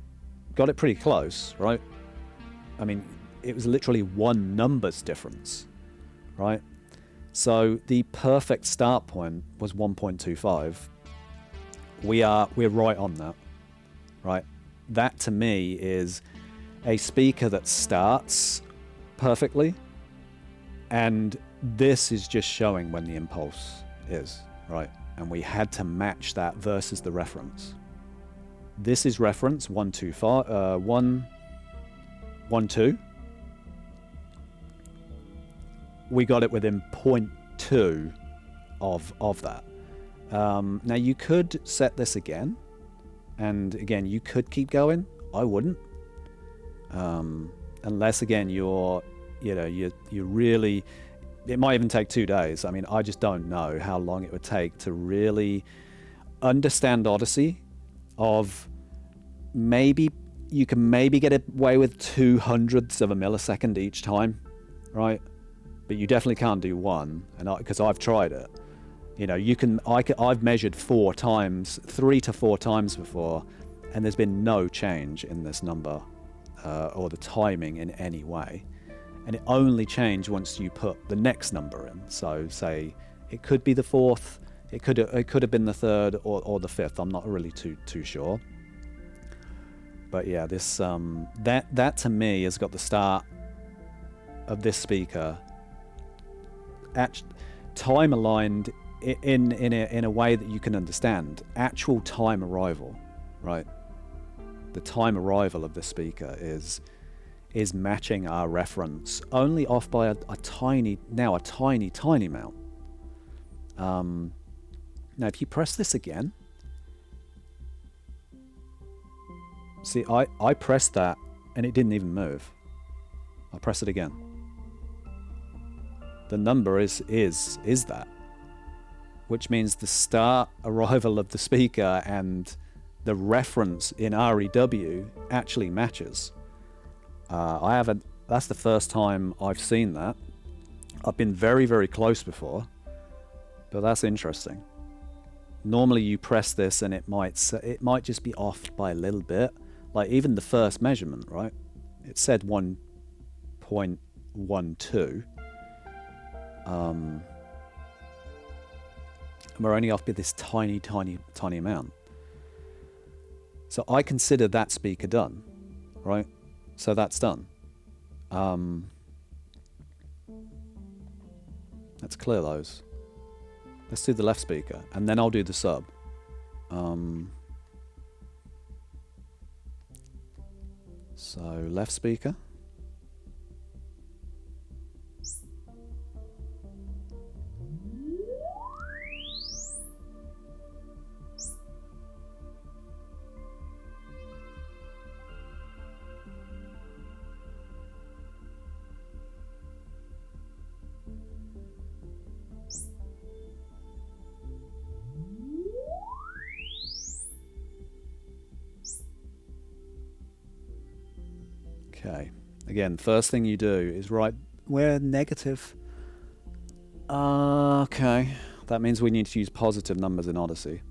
got it pretty close, right? I mean, it was literally 1 number's difference, right? So the perfect start point was 1.25. We're right on that, right? That to me is a speaker that starts perfectly, and this is just showing when the impulse is, right? And we had to match that versus the reference. This is reference 125, 112. We got it within 0.2 of that. Now you could set this again, and again you could keep going. I wouldn't, unless again you really. It might even take 2 days. I mean, I just don't know how long it would take to really understand Audyssey. Of maybe you can get away with 2/100ths of a millisecond each time, right? But you definitely can't do 1, and because I've tried it. You know, I've measured 3 to 4 times before, and there's been no change in this number or the timing in any way. And it only changed once you put the next number in. So say it could be the 4th, it could have been the 3rd or the 5th. I'm not really too sure. But yeah, this that to me has got the start of this speaker time aligned in a way that you can understand. Actual time arrival, right? The time arrival of the speaker is matching our reference only off by a tiny amount. Now if you press this again, see I pressed that and it didn't even move. I'll press it again. The number is that, which means the start arrival of the speaker and the reference in REW actually matches. That's the first time I've seen that. I've been very, very close before, but that's interesting. Normally you press this and it might just be off by a little bit. Like even the first measurement, right? It said 1.12. We're only off by this tiny, tiny, tiny amount. So I consider that speaker done, right? So that's done. Let's clear those. Let's do the left speaker, and then I'll do the sub. So left speaker. Okay, again, first thing you do is write where negative. Okay, that means we need to use positive numbers in Audyssey.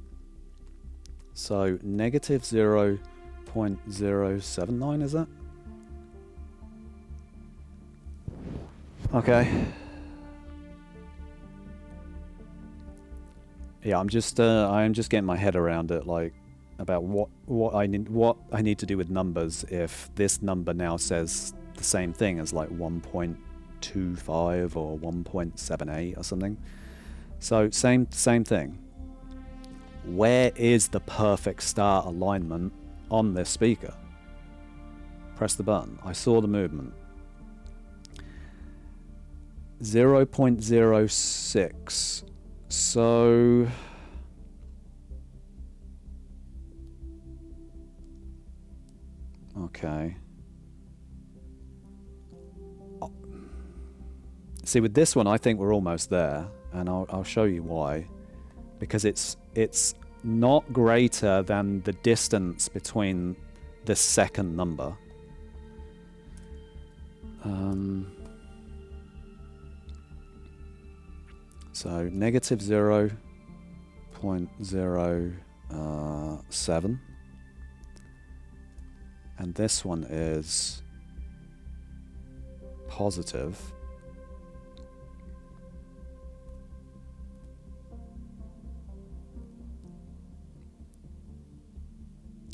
So negative 0.079, is that? Okay. Yeah, I am just getting my head around it, like, about what I need to do with numbers if this number now says the same thing as like 1.25 or 1.78 or something. So same thing. Where is the perfect start alignment on this speaker? Press the button. I saw the movement. 0.06. So okay. See, with this one, I think we're almost there, and I'll show you why. Because it's not greater than the distance between the second number. So negative 0.07. And this one is positive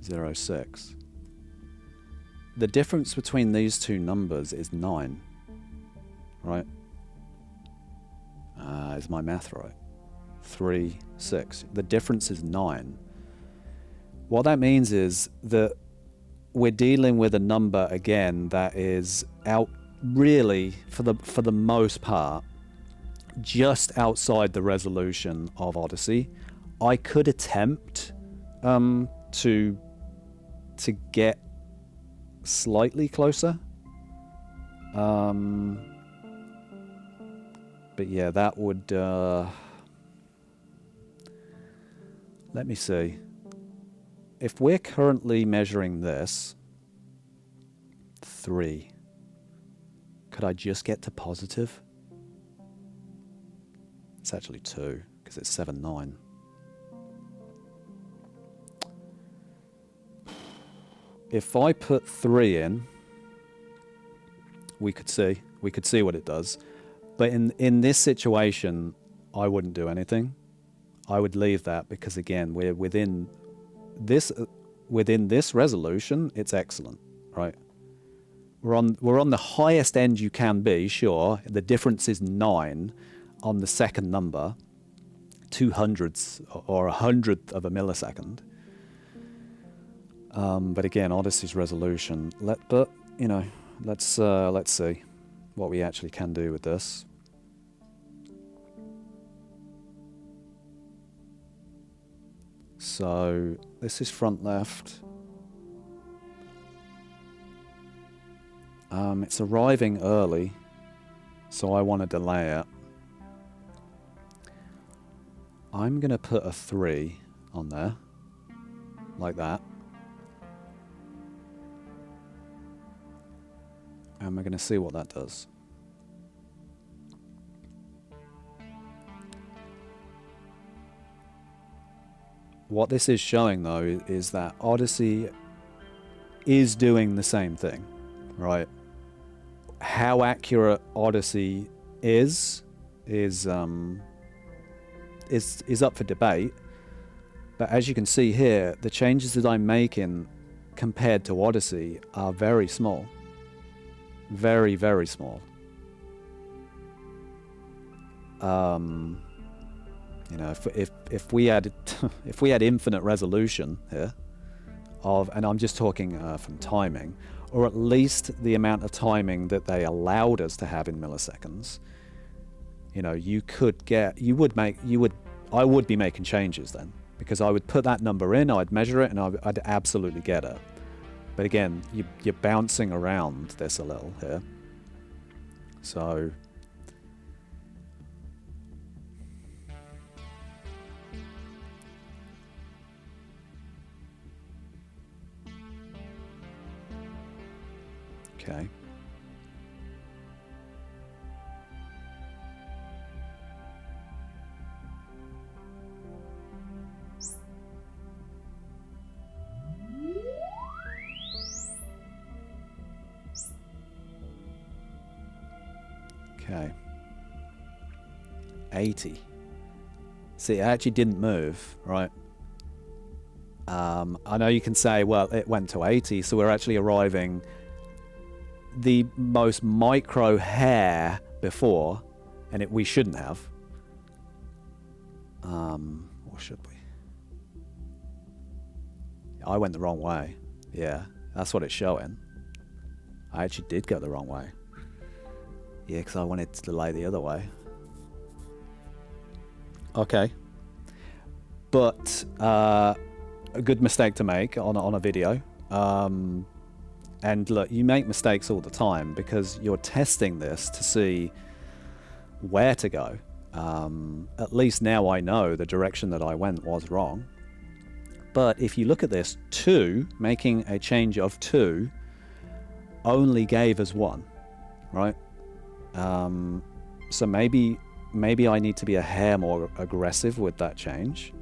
0.06. The difference between these two numbers is 9, right? Is my math right? 3, 6. The difference is 9. What that means is that we're dealing with a number again that is out really for the most part just outside the resolution of Audyssey. I could attempt to get slightly closer, but yeah, that would let me see. If we're currently measuring this 3, could I just get to positive? It's actually 2 because it's 7.9. If I put 3 in, we could see what it does. But in this situation, I wouldn't do anything. I would leave that because again, we're within this resolution. It's excellent, right? We're on the highest end you can be. Sure, the difference is 9 on the second number, 200ths or 100th of a millisecond. But again, Audyssey's resolution. Let's see what we actually can do with this. So this is front left. It's arriving early, so I want to delay it. I'm going to put a 3 on there, like that. And we're going to see what that does. What this is showing, though, is that Audyssey is doing the same thing, right? How accurate Audyssey is up for debate. But as you can see here, the changes that I'm making compared to Audyssey are very small. Very, very small. You know, if we had if we had infinite resolution here of, and I'm just talking from timing, or at least the amount of timing that they allowed us to have in milliseconds, you know, I would be making changes then, because I would put that number in, I'd measure it, and I'd absolutely get it. But again, you're bouncing around this a little here. So okay. Okay. 80. See, it actually didn't move, right? I know you can say, well, it went to 80, so we're actually arriving the most micro hair before, and we shouldn't have. Or should we? I went the wrong way. Yeah, that's what it's showing. I actually did go the wrong way. Yeah, because I wanted to delay the other way. Okay. But a good mistake to make on a video. And look, you make mistakes all the time because you're testing this to see where to go. At least now I know the direction that I went was wrong. But if you look at this, 2, making a change of 2, only gave us 1, right? So maybe I need to be a hair more aggressive with that change.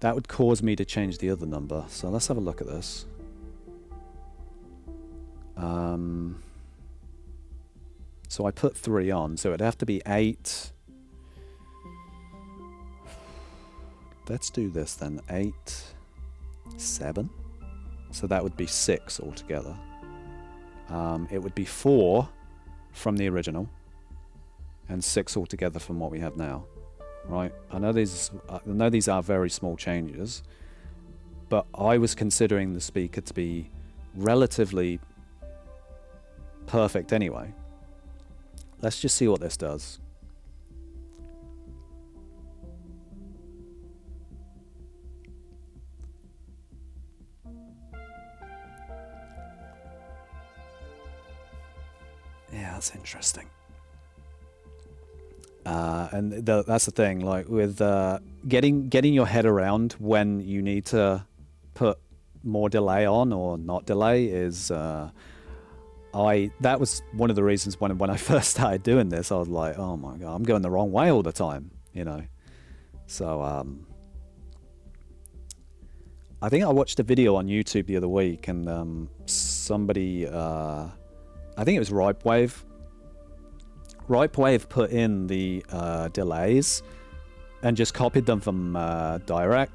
That would cause me to change the other number. So let's have a look at this. So I put 3 on, so it'd have to be 8. Let's do this then. 8, 7. So that would be 6 altogether. It would be 4 from the original, and 6 altogether from what we have now. Right? I know these are very small changes, but I was considering the speaker to be relatively perfect anyway. Let's just see what this does. Yeah, that's interesting. And that's the thing, like with getting your head around when you need to put more delay on or not delay is that was one of the reasons when I first started doing this. I was like, oh my god, I'm going the wrong way all the time, you know. So I think I watched a video on YouTube the other week, and somebody, I think it was Ripewave put in the delays and just copied them from Dirac,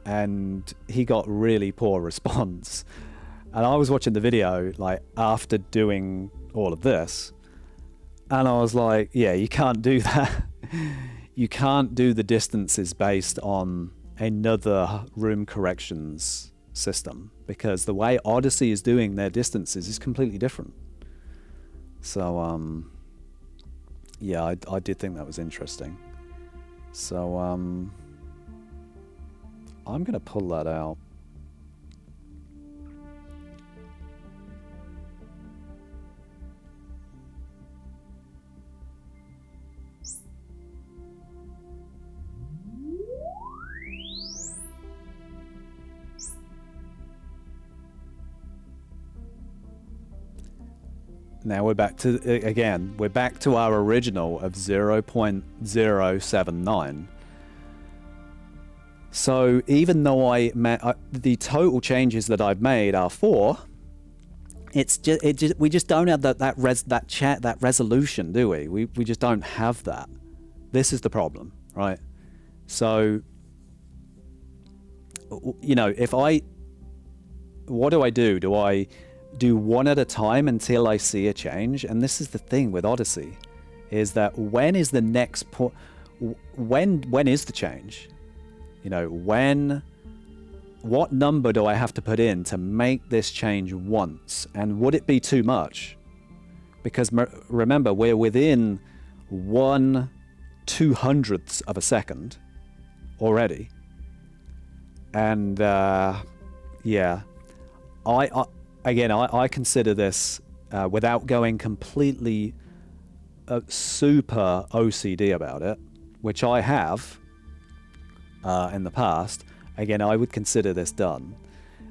and he got really poor response. And I was watching the video like after doing all of this, and I was like, yeah, you can't do that. You can't do the distances based on another room corrections system, because the way Audyssey is doing their distances is completely different. So yeah, I did think that was interesting. So I'm gonna pull that out. Now we're back to, again, we're back to our original of 0.079. So even though the total changes that I've made are 4, we just don't have that resolution, do we? We just don't have that. This is the problem, right? So, you know, what do I do? Do I do one at a time until I see a change? And this is the thing with Audyssey, is that when is the next point? When is the change? You know, what number do I have to put in to make this change once? And would it be too much? Because remember, we're within 1/200th of a second already. And yeah, I consider this, without going completely super OCD about it, which I have in the past. Again, I would consider this done.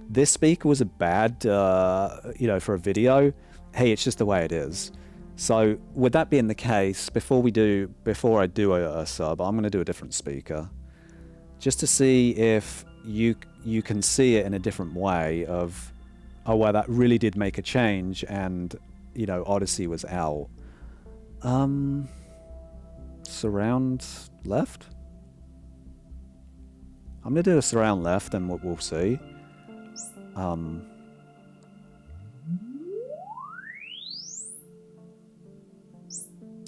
This speaker was a bad, you know, for a video. Hey, it's just the way it is. So with that being the case, before I do a sub, I'm going to do a different speaker, just to see if you can see it in a different way of, oh, well, that really did make a change, and, you know, Audyssey was out. Surround left? I'm going to do a surround left, and we'll see.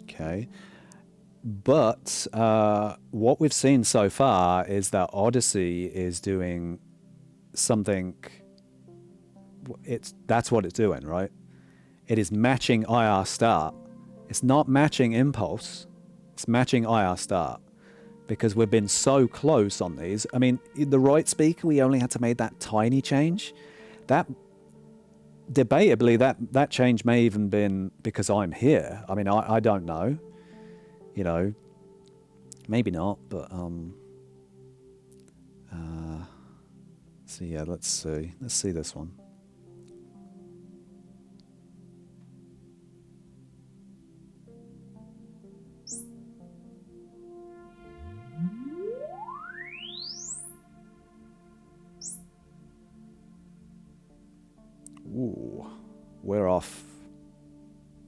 Okay. But what we've seen so far is that Audyssey is doing something. That's what it's doing, right? It is matching IR start. It's not matching impulse. It's matching IR start. Because we've been so close on these. I mean, the right speaker, we only had to make that tiny change. That, debatably, that change may even been because I'm here. I mean, I don't know. You know, maybe not, but so yeah, let's see this one. Ooh, we're off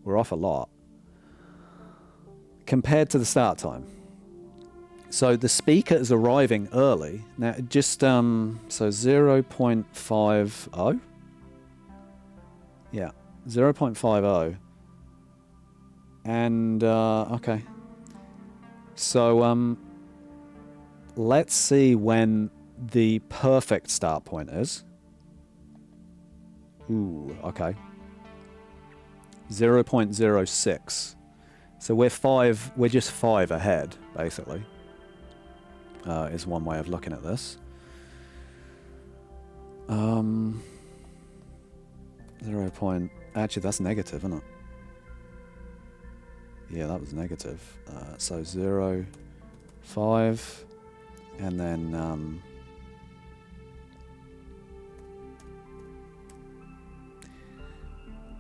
a lot compared to the start time. So the speaker is arriving early. Now, just, so 0.50. Yeah, 0.50. And, okay. So, let's see when the perfect start point is. Ooh, okay. 0.06. So we're just 5 ahead, basically. Is one way of looking at this. 0. Actually, that's negative, isn't it? Yeah, that was negative. So 0, 5, and then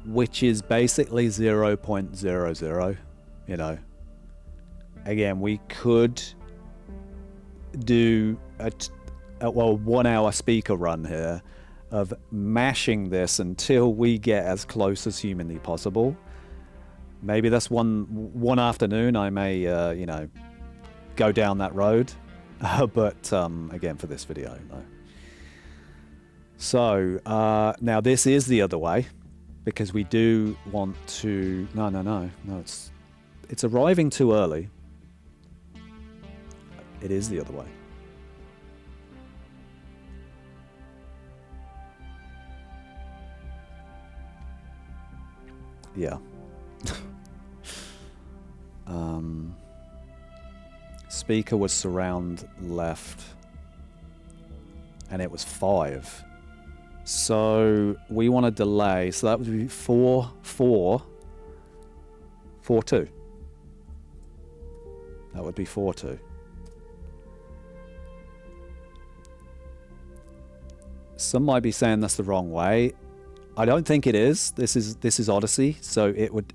which is basically 0.00. You know, again, we could do a 1 hour speaker run here of mashing this until we get as close as humanly possible. Maybe that's one afternoon I may you know, go down that road, but again, for this video, no. So now this is the other way, because we do want to no, it's arriving too early. It is the other way. Yeah. Speaker was surround left, and it was 5. So we want to delay. So that would be 4, 4, 4, 2. That would be 4, 2. Some might be saying that's the wrong way. I don't think it is. This is Audyssey, so it would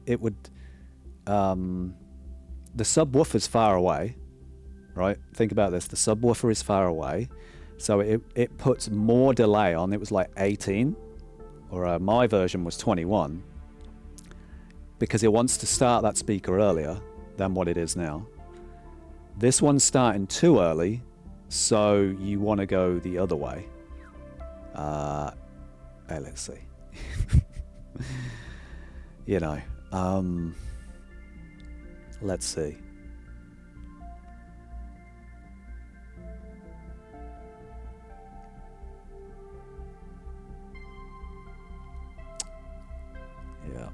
the subwoofer's far away, right? Think about this. The subwoofer is far away, so it puts more delay on. It was like 18, or my version was 21, because it wants to start that speaker earlier than what it is now. This one's starting too early, so you want to go the other way. Let's see. You know, let's see. Yeah.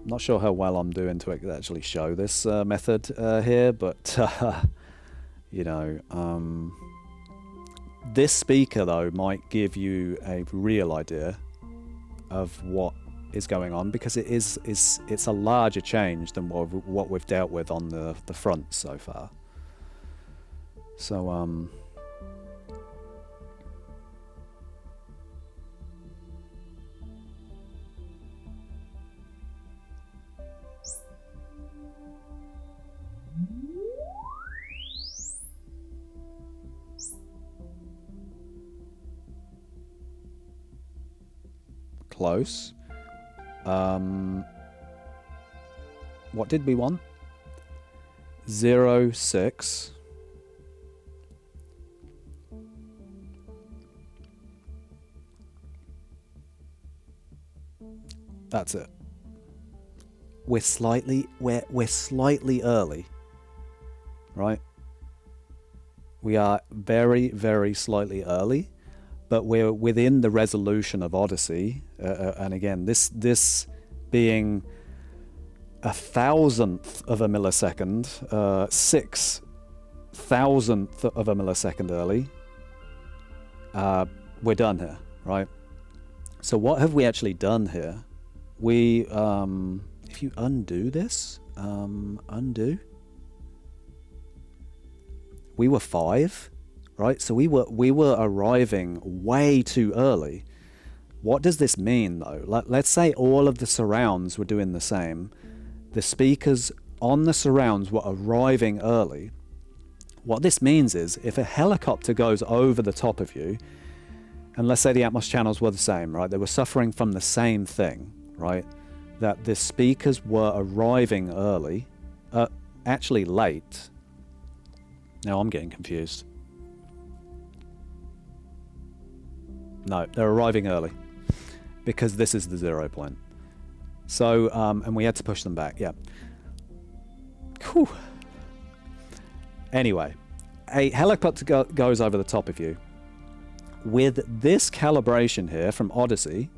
I'm not sure how well I'm doing to actually show this method here, but you know, this speaker though might give you a real idea of what is going on, because it's a larger change than what we've dealt with on the front so far. So close. What did we want? 0.6. That's it. We're slightly early, right? We are very, very slightly early, but we're within the resolution of Audyssey, and again, this being 1,000th of a millisecond, 6,000th of a millisecond early. We're done here, right? So what have we actually done here? We, if you undo this, undo. We were 5, right? So we were arriving way too early. What does this mean though? Let's say all of the surrounds were doing the same. The speakers on the surrounds were arriving early. What this means is if a helicopter goes over the top of you, and let's say the Atmos channels were the same, right? They were suffering from the same thing, right? That the speakers were arriving early, actually late. Now I'm getting confused. No, they're arriving early because this is the 0 point. So, and we had to push them back, yeah. Whew. Anyway, a helicopter goes over the top of you. With this calibration here from Audyssey,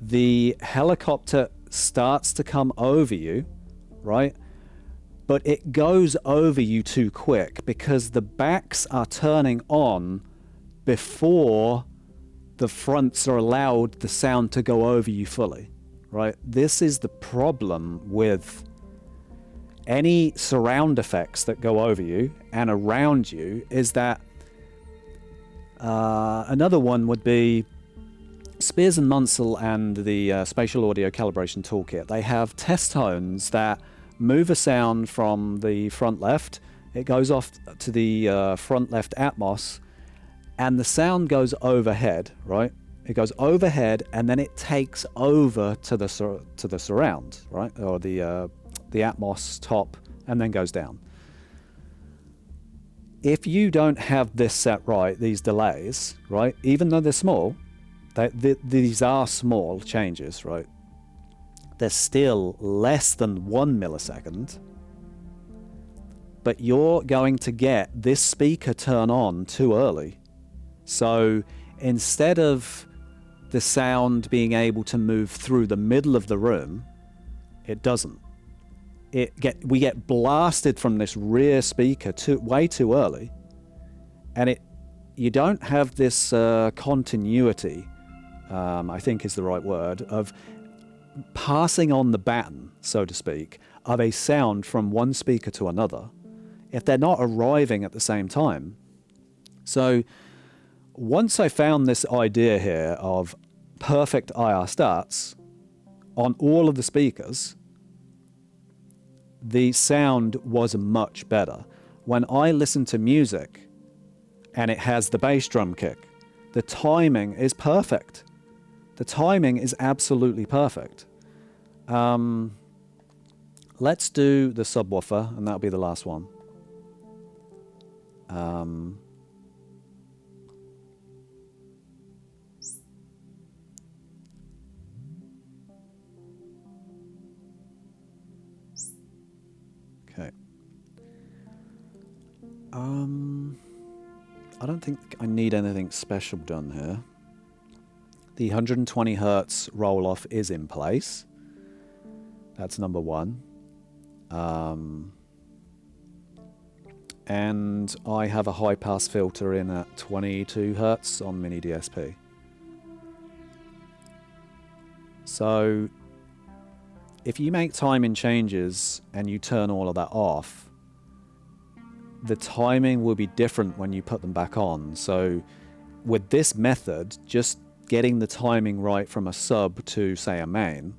the helicopter starts to come over you, right? But it goes over you too quick because the backs are turning on before the fronts are allowed the sound to go over you fully, right? This is the problem with any surround effects that go over you and around you, is that another one would be Spears and MUNSIL and the Spatial Audio Calibration Toolkit. They have test tones that move a sound from the front left, it goes off to the front left Atmos, and the sound goes overhead, right? It goes overhead, and then it takes over to the surround, right? Or the Atmos top, and then goes down. If you don't have this set right, these delays, right? Even though they're small, these are small changes, right? They're still less than 1 millisecond, but you're going to get this speaker turn on too early. So instead of the sound being able to move through the middle of the room, it doesn't. We get blasted from this rear speaker way too early, and you don't have this continuity, I think is the right word, of passing on the baton, so to speak, of a sound from one speaker to another if they're not arriving at the same time. So once I found this idea here of perfect IR stats on all of the speakers, the sound was much better. When I listen to music and it has the bass drum kick, the timing is perfect. The timing is absolutely perfect. Let's do the subwoofer, and that'll be the last one. Okay. I don't think I need anything special done here. The 120 Hertz roll-off is in place. That's number one. And I have a high-pass filter in at 22 Hertz on Mini DSP. So if you make timing changes and you turn all of that off, the timing will be different when you put them back on. So with this method, just getting the timing right from a sub to, say, a main,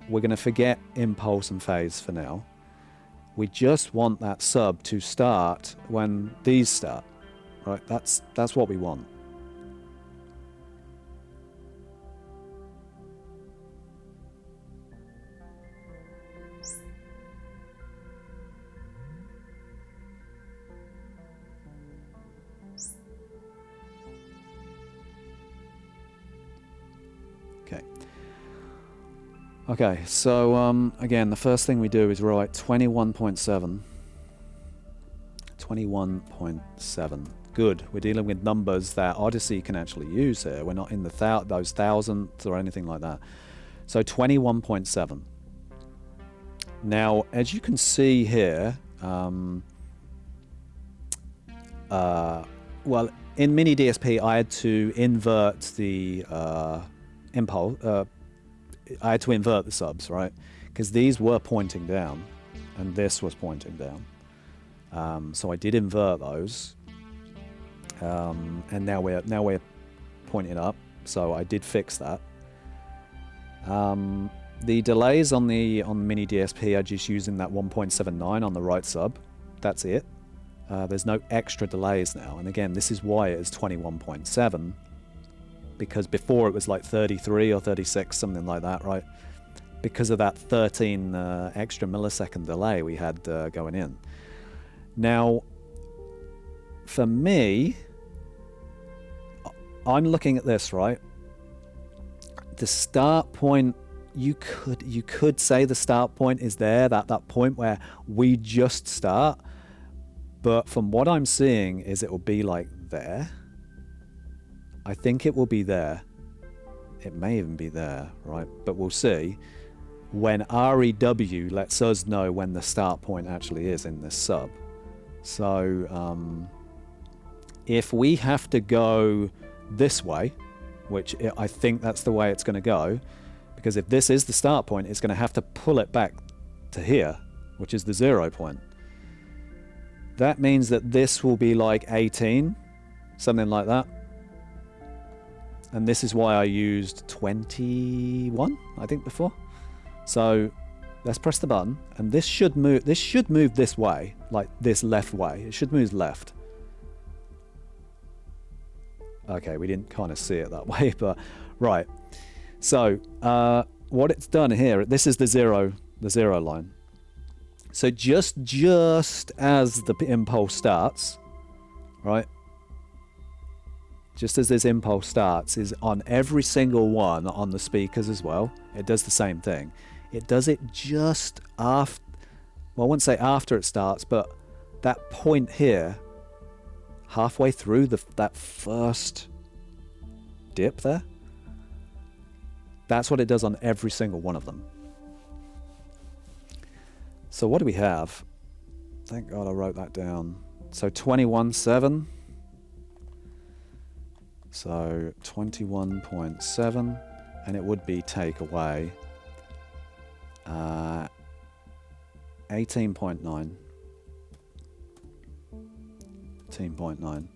we're going to forget impulse and phase for now. We just want that sub to start when these start, right? That's what we want. Okay, so again, the first thing we do is write 21.7. 21.7. Good. We're dealing with numbers that Audyssey can actually use here. We're not in the those thousandths or anything like that. So 21.7. Now, as you can see here, well, in Mini DSP, I had to invert the impulse. I had to invert the subs, right? Because these were pointing down, and this was pointing down. So I did invert those, and now we're pointing up. So I did fix that. The delays on the Mini DSP are just using that 1.79 on the right sub. That's it. There's no extra delays now, and again, this is why it is 21.7. Because before it was like 33 or 36, something like that, right? Because of that 13 extra millisecond delay we had going in. Now, for me, I'm looking at this, right? The start point, you could say the start point is there, that point where we just start. But from what I'm seeing is it will be like there. I think it will be there. It may even be there, right? But we'll see when REW lets us know when the start point actually is in this sub. So if we have to go this way, which I think that's the way it's going to go, because if this is the start point, it's going to have to pull it back to here, which is the 0 point. That means that this will be like 18, something like that. And this is why I used 21, I think, before. So let's press the button, and this should move this way, like this left way. It should move left. Okay, we didn't kind of see it that way, but right. So what it's done here, this is the zero line. So just as the impulse starts, right? Just as this impulse starts, is on every single one on the speakers as well. It does the same thing. It does it just after, well, I wouldn't say after it starts, but that point here, halfway through that first dip there, that's what it does on every single one of them. So what do we have? Thank God I wrote that down. So 21.7. So 21.7, and it would be take away. 18.9. 18.9.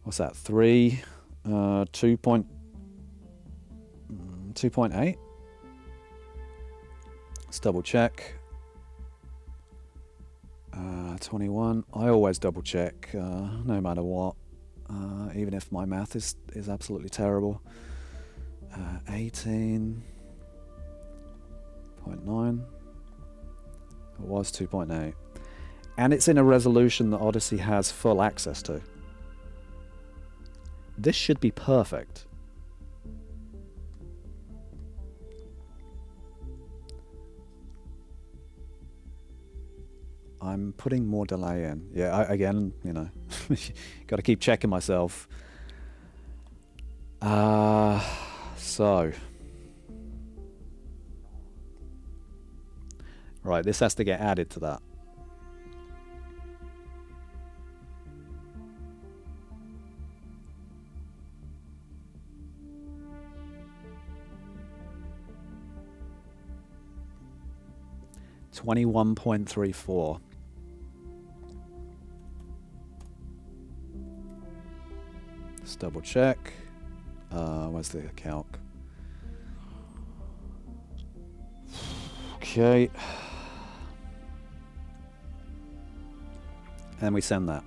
What's that? 2.8. Let's double check. 21. I always double check, no matter what, even if my math is absolutely terrible. 18.9. It was 2.8. And it's in a resolution that Audyssey has full access to. This should be perfect. I'm putting more delay in. Yeah, again, you know, got to keep checking myself. So. Right, this has to get added to that. $21.34. Let's double check. Where's the calc? Okay. And we send that.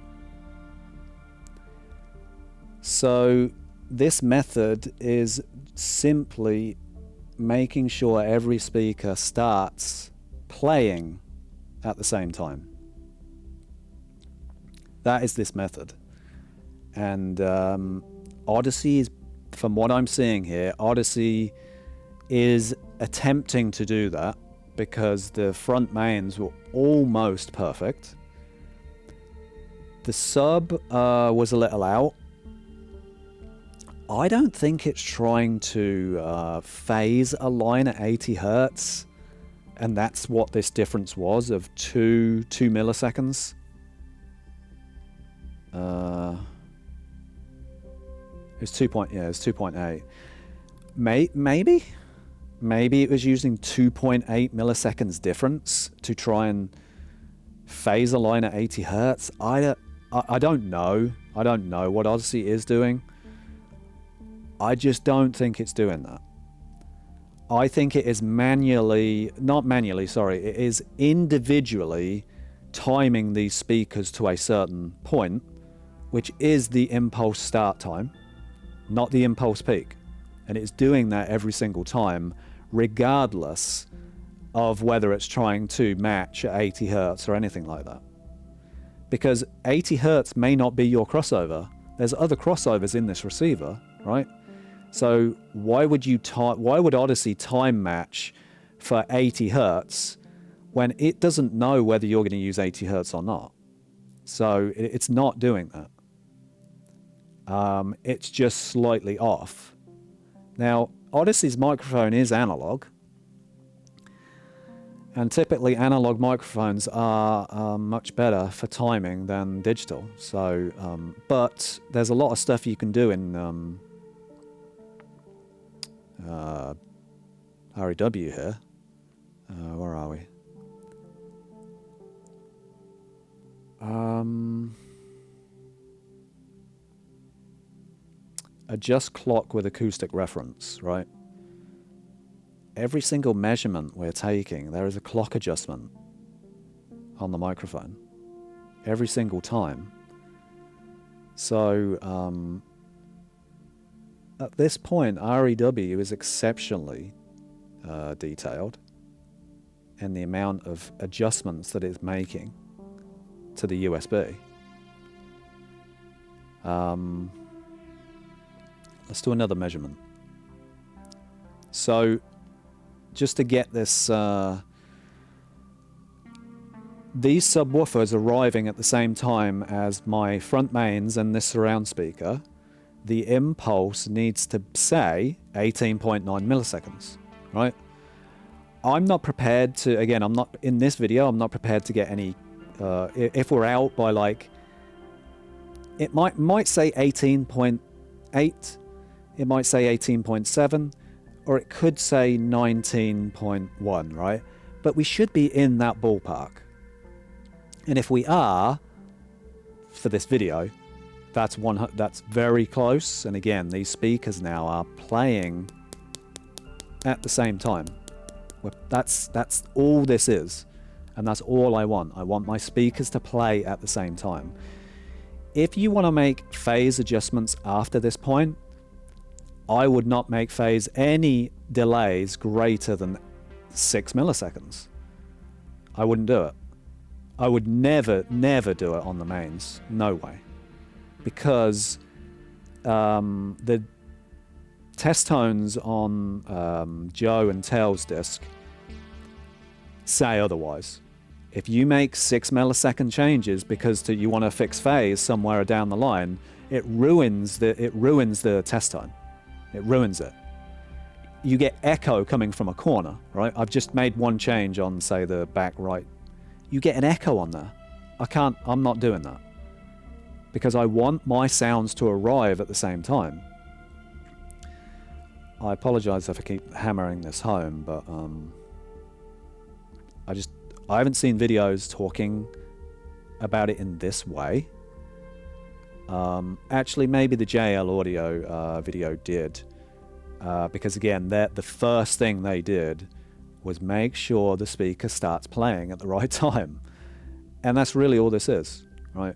So this method is simply making sure every speaker starts playing at the same time. That is this method. And Audyssey is, from what I'm seeing here, Audyssey is attempting to do that because the front mains were almost perfect. The sub was a little out. I don't think it's trying to phase a line at 80 Hertz. And that's what this difference was of 2 milliseconds. It's 2.8. Maybe it was using 2.8 milliseconds difference to try and phase a line at 80 Hertz. I don't know. I don't know what Audyssey is doing. I just don't think it's doing that. I think it is it is individually timing these speakers to a certain point, which is the impulse start time, not the impulse peak. And it's doing that every single time, regardless of whether it's trying to match at 80 Hertz or anything like that. Because 80 Hertz may not be your crossover. There's other crossovers in this receiver, right? So why would Audyssey time match for 80 Hertz when it doesn't know whether you're going to use 80 Hertz or not? So it's not doing that. It's just slightly off. Now, Audyssey's microphone is analog. And typically analog microphones are much better for timing than digital. So, but there's a lot of stuff you can do in REW here. Where are we? Adjust clock with acoustic reference, right? Every single measurement we're taking, there is a clock adjustment on the microphone. Every single time. So, at this point, REW is exceptionally detailed in the amount of adjustments that it's making to the USB. Let's do another measurement. So, just to get this, these subwoofers arriving at the same time as my front mains and this surround speaker, the impulse needs to say 18.9 milliseconds, right? I'm not prepared to, again, I'm not, in this video, I'm not prepared to get any, if we're out by like, it might say 18.8, it might say 18.7, or it could say 19.1, right? but we should be in that ballpark. And if we are, for this video, that's very close. And again, these speakers now are playing at the same time. That's all this is, and that's all I want. I want my speakers to play at the same time. If you want to make phase adjustments after this point, I would not make phase any delays greater than 6 milliseconds. I wouldn't do it. I would never do it on the mains. No way. Because the test tones on Joe and Tail's disc say otherwise. If you make 6 millisecond changes because you want to fix phase somewhere down the line, it ruins the test tone. It ruins it. You get echo coming from a corner, right? I've just made one change on, say, the back right. You get an echo on there. I'm not doing that. Because I want my sounds to arrive at the same time. I apologize if I keep hammering this home, but I haven't seen videos talking about it in this way. Actually, maybe the JL Audio video did, because again, the first thing they did was make sure the speaker starts playing at the right time, and that's really all this is, right?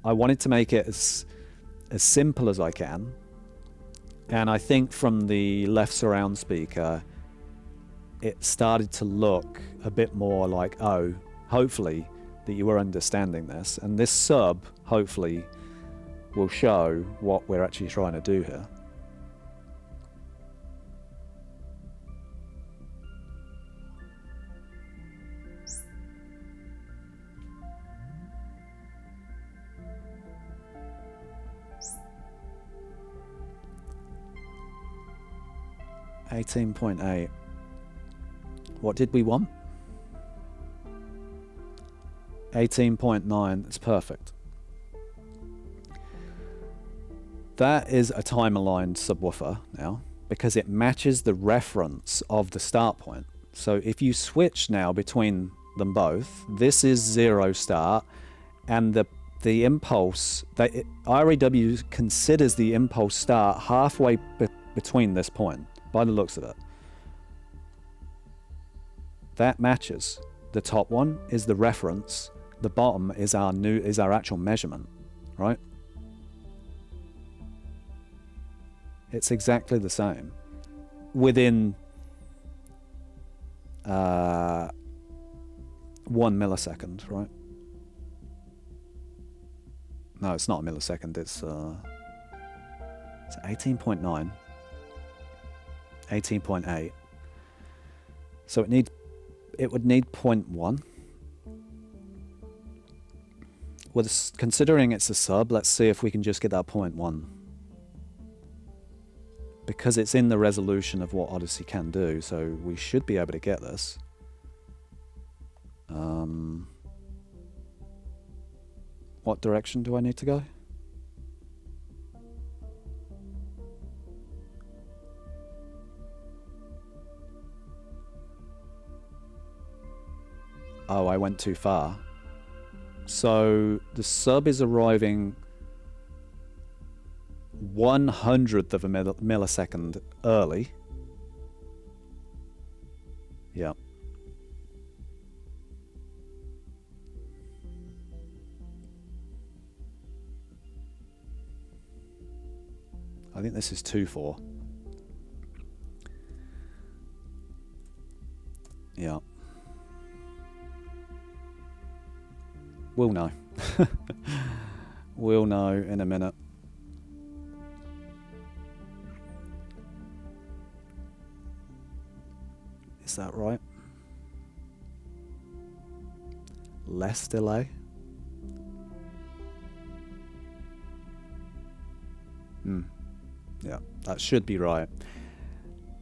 I wanted to make it as simple as I can, and I think from the left surround speaker, it started to look a bit more like, oh, hopefully that you were understanding this, and this sub hopefully will show what we're actually trying to do here. $18.8. What did we want? 18.9. It's perfect. That is a time-aligned subwoofer now, because it matches the reference of the start point. So if you switch now between them both, this is 0 start, and the impulse, IRAW considers the impulse start halfway between this point, by the looks of it. That matches. The top one is the reference, the bottom is our actual measurement, right? It's exactly the same. Within 1 millisecond, right? No, it's not a millisecond, it's 18.9. 18.8. So it would need 0.1. Well, considering it's a sub, let's see if we can just get that 0.1. Because it's in the resolution of what Audyssey can do, so we should be able to get this. What direction do I need to go? Oh, I went too far. So the sub is arriving 1/100th of a millisecond early. Yeah. I think this is 2/4. Yeah. We'll know. We'll know in a minute. Is that right? Less delay? Yeah, that should be right.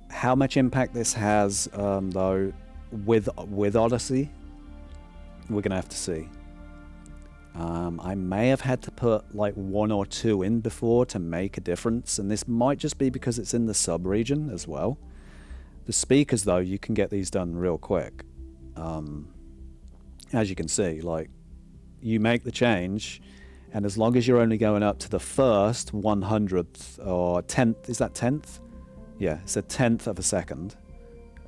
How much impact this has, though, with Audyssey, we're gonna have to see. I may have had to put like 1 or 2 in before to make a difference, and this might just be because it's in the sub region as well. The speakers, though, you can get these done real quick. as you can see, like, you make the change, and as long as you're only going up to the first 100th or 10th, is that 10th? Yeah, it's a 10th of a second,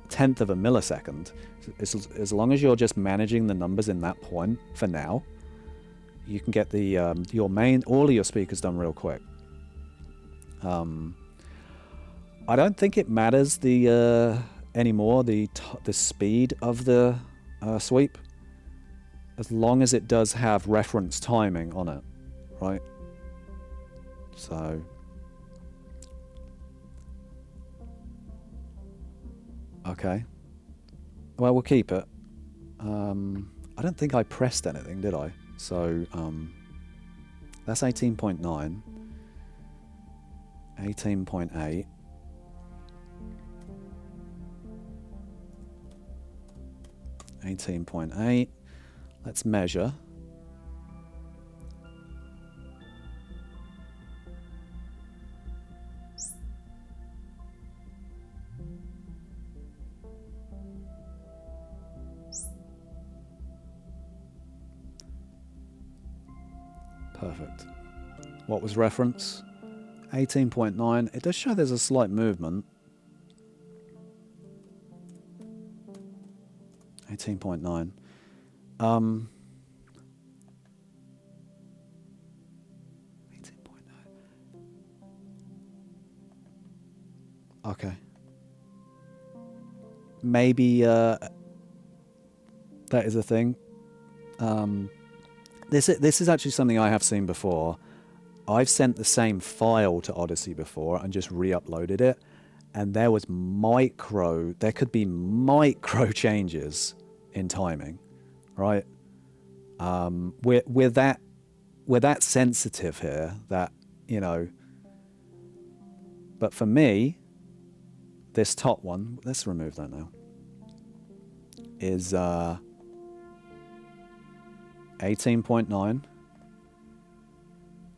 10th of a millisecond. As long as you're just managing the numbers in that point for now, you can get the all of your speakers done real quick. I don't think it matters anymore the speed of the sweep, as long as it does have reference timing on it, right? So okay, well, we'll keep it. I don't think I pressed anything, did I? So that's 18.9, 18.8, 18.8. Let's measure. Perfect. What was reference? 18.9. It does show there's a slight movement. 18.9. 18.9. Okay. Maybe that is a thing. This is actually something I have seen before. I've sent the same file to Audyssey before and just re-uploaded it, and there could be micro changes in timing, right? We're that sensitive here that, you know. But for me, this top one, let's remove that now, is 18.9.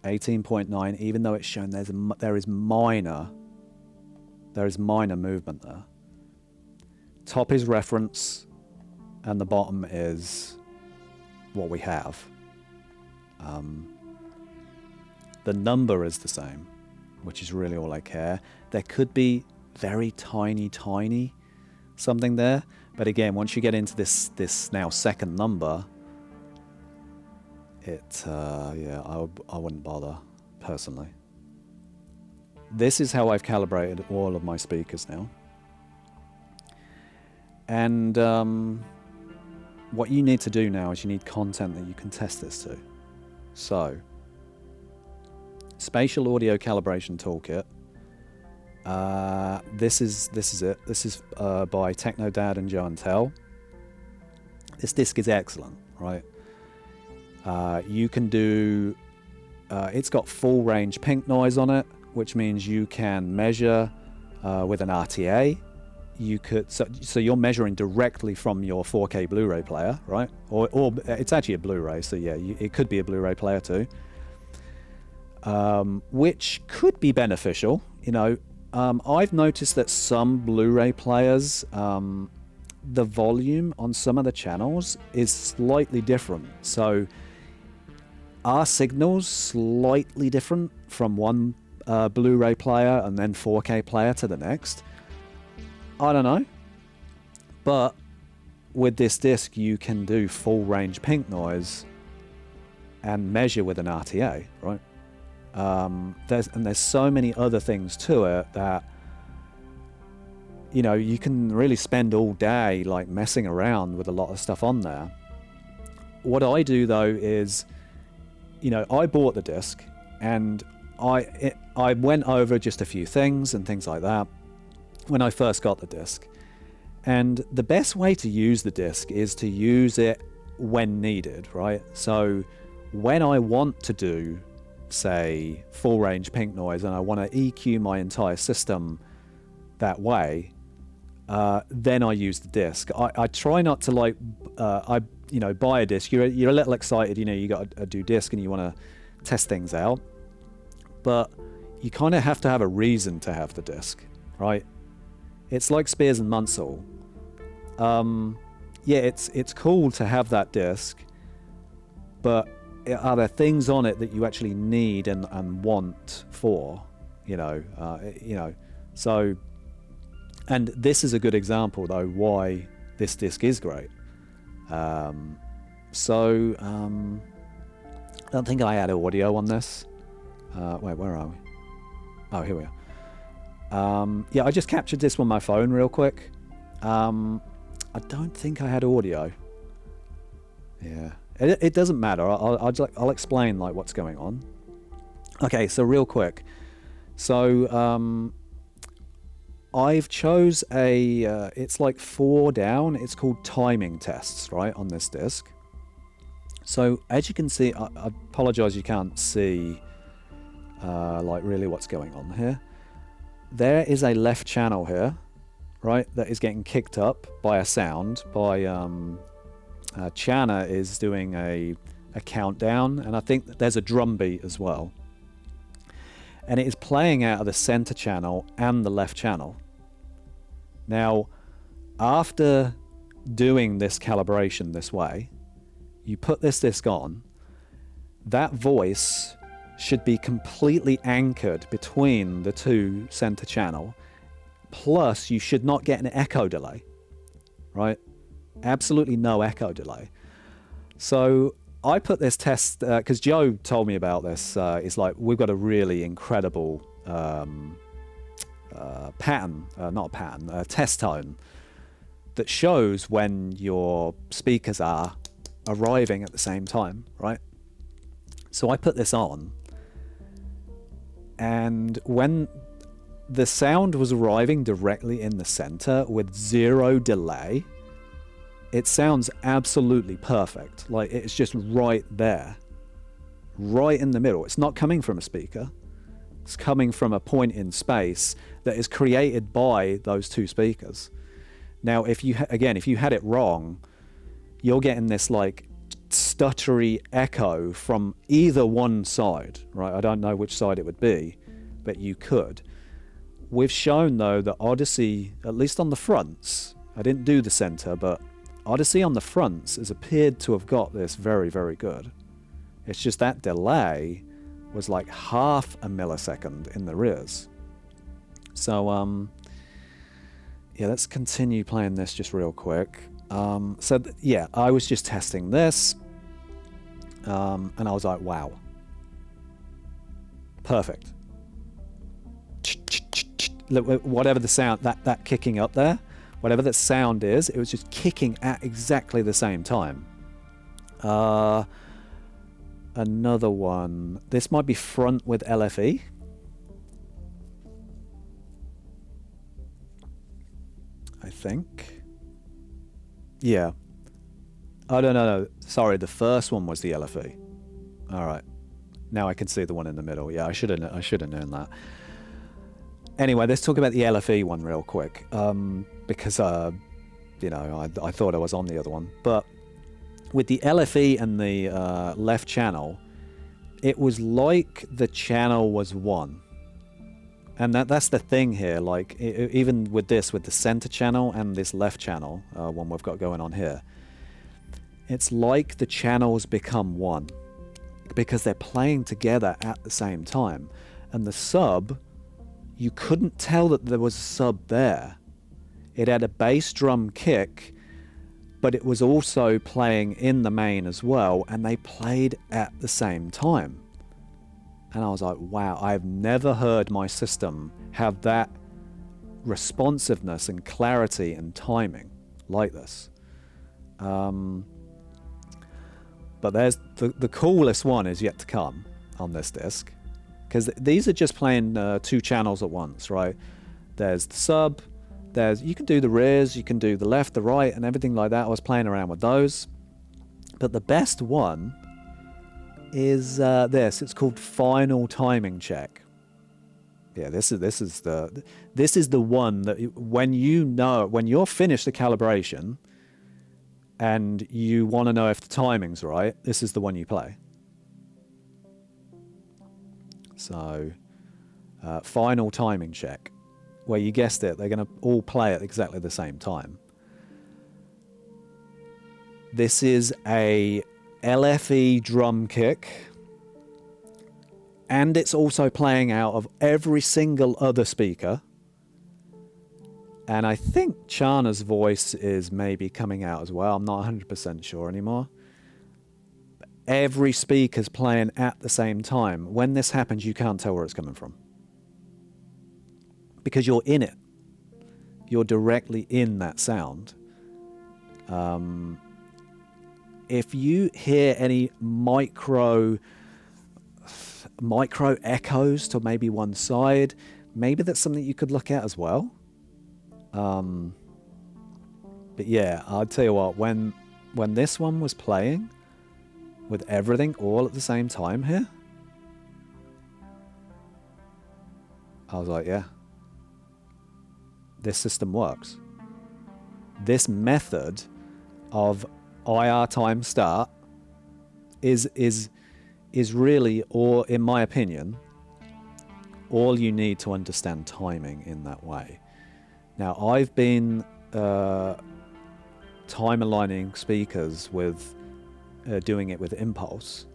18.9, even though it's shown there is minor movement there. Top is reference, and the bottom is what we have. The number is the same, which is really all I care. There could be very tiny something there, but again, once you get into this now second number, yeah, I wouldn't bother, personally. This is how I've calibrated all of my speakers now. And what you need to do now is you need content that you can test this to. So, Spatial Audio Calibration Toolkit. This is it. This is by TECHNO-DAD and Joe and Tell. This disc is excellent, right? You can do, it's got full range pink noise on it, which means you can measure with an RTA. You could, so you're measuring directly from your 4K Blu-ray player, right? Or it's actually a Blu-ray, so yeah, it could be a Blu-ray player too. Which could be beneficial, you know. I've noticed that some Blu-ray players, the volume on some of the channels is slightly different. So our signal's slightly different from one Blu-ray player and then 4K player to the next. I don't know. But with this disc, you can do full range pink noise and measure with an RTA, right? There's so many other things to it that, you know, you can really spend all day like messing around with a lot of stuff on there. What I do though is, you know, I bought the disc and I went over just a few things and things like that when I first got the disc. And the best way to use the disc is to use it when needed, right? So when I want to do, say, full range pink noise and I want to EQ my entire system that way, then I use the disc. I try not to like, buy a disc. You're a little excited, you know, you got to do disc and you want to test things out, but you kind of have to have a reason to have the disc, right? It's like Spears and MUNSIL. yeah, it's cool to have that disc, but are there things on it that you actually need and want for, you know, so, and this is a good example though why this disc is great. I don't think I had audio on this. Wait, where are we? Oh, here we are. Yeah, I just captured this on my phone real quick. I don't think I had audio. Yeah, it doesn't matter. I'll explain like what's going on. Okay, so real quick. So I've chose it's like 4 down. It's called timing tests, right, on this disc. So as you can see, I apologize you can't see like really what's going on here. There is a left channel here, right, that is getting kicked up by a sound. By Chana is doing a countdown, and I think that there's a drum beat as well. And it is playing out of the center channel and the left channel. Now, after doing this calibration this way, you put this disc on, that voice should be completely anchored between the 2 center channel, plus you should not get an echo delay, right? Absolutely no echo delay. So I put this test, because Joe told me about this, it's like, we've got a really incredible test tone that shows when your speakers are arriving at the same time, right? So I put this on, and when the sound was arriving directly in the center with 0 delay, it sounds absolutely perfect. Like, it's just right there, right in the middle. It's not coming from a speaker. It's coming from a point in space that is created by those 2 speakers. Now, if you had it wrong, you're getting this like stuttery echo from either one side, right? I don't know which side it would be, but you could. We've shown though that Audyssey, at least on the fronts, I didn't do the center, but Audyssey on the fronts has appeared to have got this very, very good. It's just that delay was like half a millisecond in the rears. So yeah, let's continue playing this just real quick. Yeah, I was just testing this, and I was like, wow, perfect. Whatever the sound, that kicking up there, whatever that sound is, it was just kicking at exactly the same time. Another one. This might be front with LFE. I think. Yeah. Oh, no. Sorry, the first one was the LFE. All right. Now I can see the one in the middle. Yeah, I should have known that. Anyway, let's talk about the LFE one real quick, because you know, I thought I was on the other one, but with the LFE and the left channel, it was like the channel was one. And that's the thing here, like even with this, with the center channel and this left channel, one we've got going on here, it's like the channels become one because they're playing together at the same time. And the sub, you couldn't tell that there was a sub there. It had a bass drum kick, but it was also playing in the main as well, and they played at the same time. And I was like, wow, I've never heard my system have that responsiveness and clarity and timing like this. But there's the coolest one is yet to come on this disc, because these are just playing 2 channels at once, right? There's the sub, you can do the rears, you can do the left, the right, and everything like that. I was playing around with those. But the best one is this. It's called Final Timing Check. Yeah, this is the one that when you're finished the calibration and you want to know if the timing's right, this is the one you play. So, Final Timing Check, where you guessed it, they're going to all play at exactly the same time. This is a LFE drum kick, and it's also playing out of every single other speaker. And I think Chana's voice is maybe coming out as well. I'm not 100% sure anymore. Every speaker's playing at the same time. When this happens, you can't tell where it's coming from, because you're in it. You're directly in that sound. If you hear any micro echoes to maybe one side, maybe that's something you could look at as well. But yeah, I'll tell you what, when this one was playing with everything all at the same time here, I was like, yeah, this system works. This method of IR time start is really, or in my opinion, all you need to understand timing in that way. Now, I've been time aligning speakers with doing it with impulse,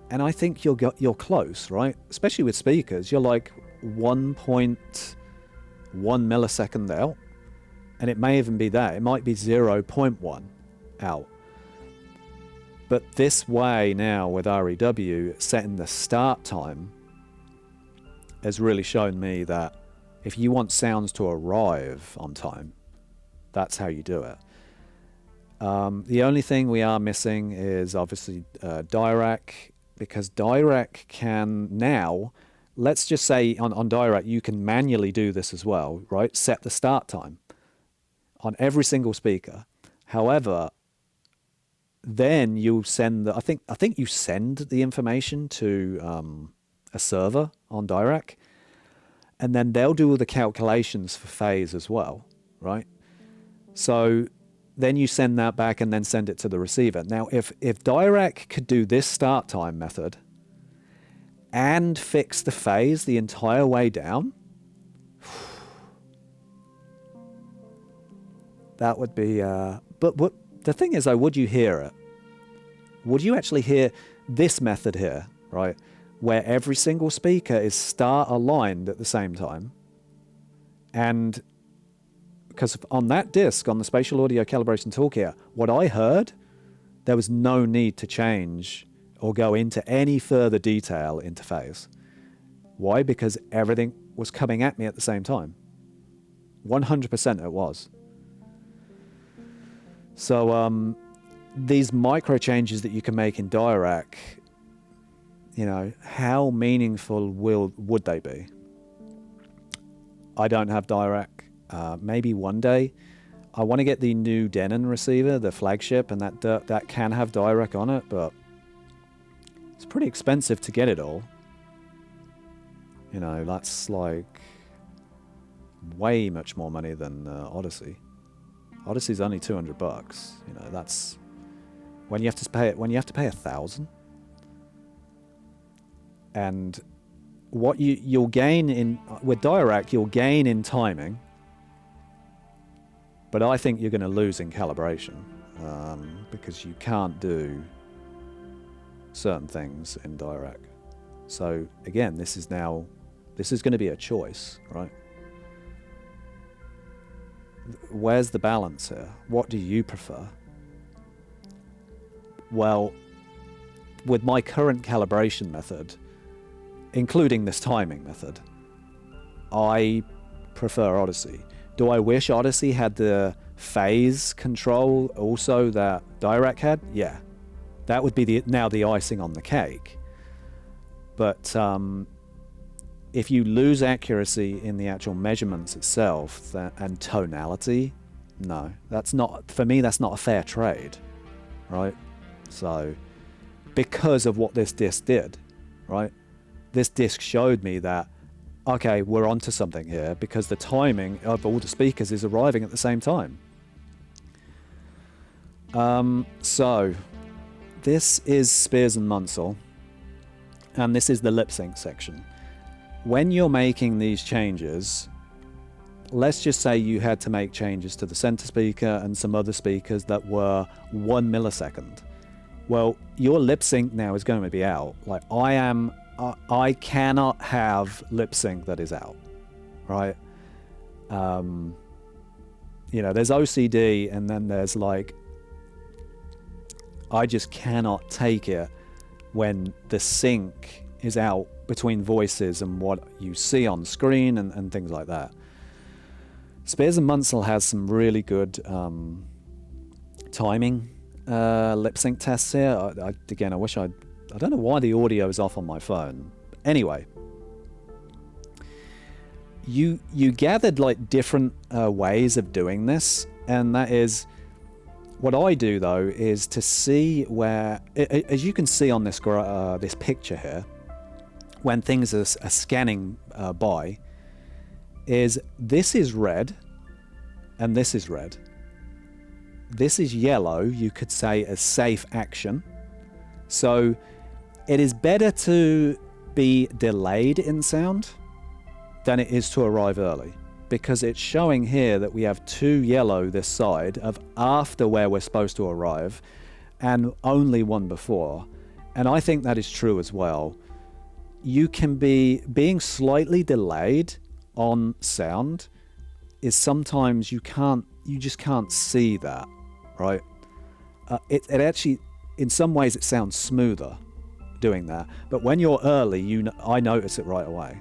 and I think you're close, right? Especially with speakers, you're like 1.1 millisecond out, and it may even be that. It might be 0.1 out. But this way now with REW, setting the start time has really shown me that if you want sounds to arrive on time, that's how you do it. The only thing we are missing is obviously Dirac, because Dirac can now, let's just say on Dirac, you can manually do this as well, right? Set the start time on every single speaker. However, then you send the, I think you send the information to a server on Dirac, and then they'll do all the calculations for phase as well, right? So then you send that back and then send it to the receiver. Now, if Dirac could do this start time method and fix the phase the entire way down, that would be, but what the thing is though, would you hear it? Would you actually hear this method here, right? Where every single speaker is start aligned at the same time. And because on that disc, on the Spatial Audio Calibration Toolkit, what I heard, there was no need to change or go into any further detail into phase. Why? Because everything was coming at me at the same time. 100% it was. So these micro changes that you can make in Dirac, you know, how meaningful would they be? I don't have Dirac. Maybe one day. I want to get the new Denon receiver, the flagship, and that can have Dirac on it, but it's pretty expensive to get it all. You know, that's like way much more money than Audyssey. Audyssey's only $200. You know, that's when you have to pay it. When you have to pay $1,000, and what you'll gain in with Dirac, you'll gain in timing, but I think you're going to lose in calibration because you can't do certain things in Dirac. So again, this is going to be a choice, right? Where's the balance here? What do you prefer? Well, with my current calibration method, including this timing method, I prefer Audyssey. Do I wish Audyssey had the phase control also that Dirac had? Yeah. That would be now the icing on the cake. But if you lose accuracy in the actual measurements itself and tonality, no, that's not, for me, that's not a fair trade, right? So, because of what this disc did, right? This disc showed me that, okay, we're onto something here because the timing of all the speakers is arriving at the same time. So, this is Spears and MUNSIL, and this is the lip sync section. When you're making these changes, let's just say you had to make changes to the center speaker and some other speakers that were 1 millisecond. Well, your lip sync now is going to be out. Like I cannot have lip sync that is out, right? You know, there's OCD, and then there's like, I just cannot take it when the sync is out between voices and what you see on screen and things like that. Spears and MUNSIL has some really good timing lip sync tests here. Again, I don't know why the audio is off on my phone. Anyway, you gathered like different ways of doing this, and that is, what I do though is to see where, as you can see on this this picture here, when things are scanning by, is this is red and this is red. This is yellow, you could say a safe action. So it is better to be delayed in sound than it is to arrive early, because it's showing here that we have 2 yellow this side of after where we're supposed to arrive and only 1 before. And I think that is true as well. You can be being slightly delayed on sound is sometimes you just can't see that, right? It actually, in some ways it sounds smoother doing that, but when you're early, I notice it right away.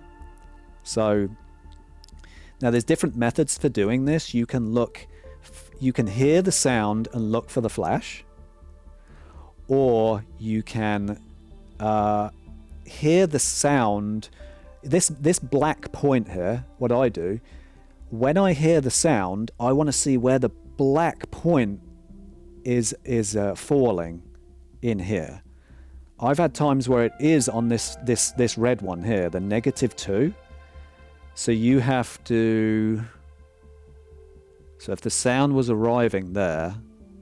So now there's different methods for doing this. You can hear the sound and look for the flash, or you can hear the sound. This black point here, what I do, when I hear the sound, I want to see where the black point is falling in here. I've had times where it is on this red one here, the -2. So you have to, so if the sound was arriving there,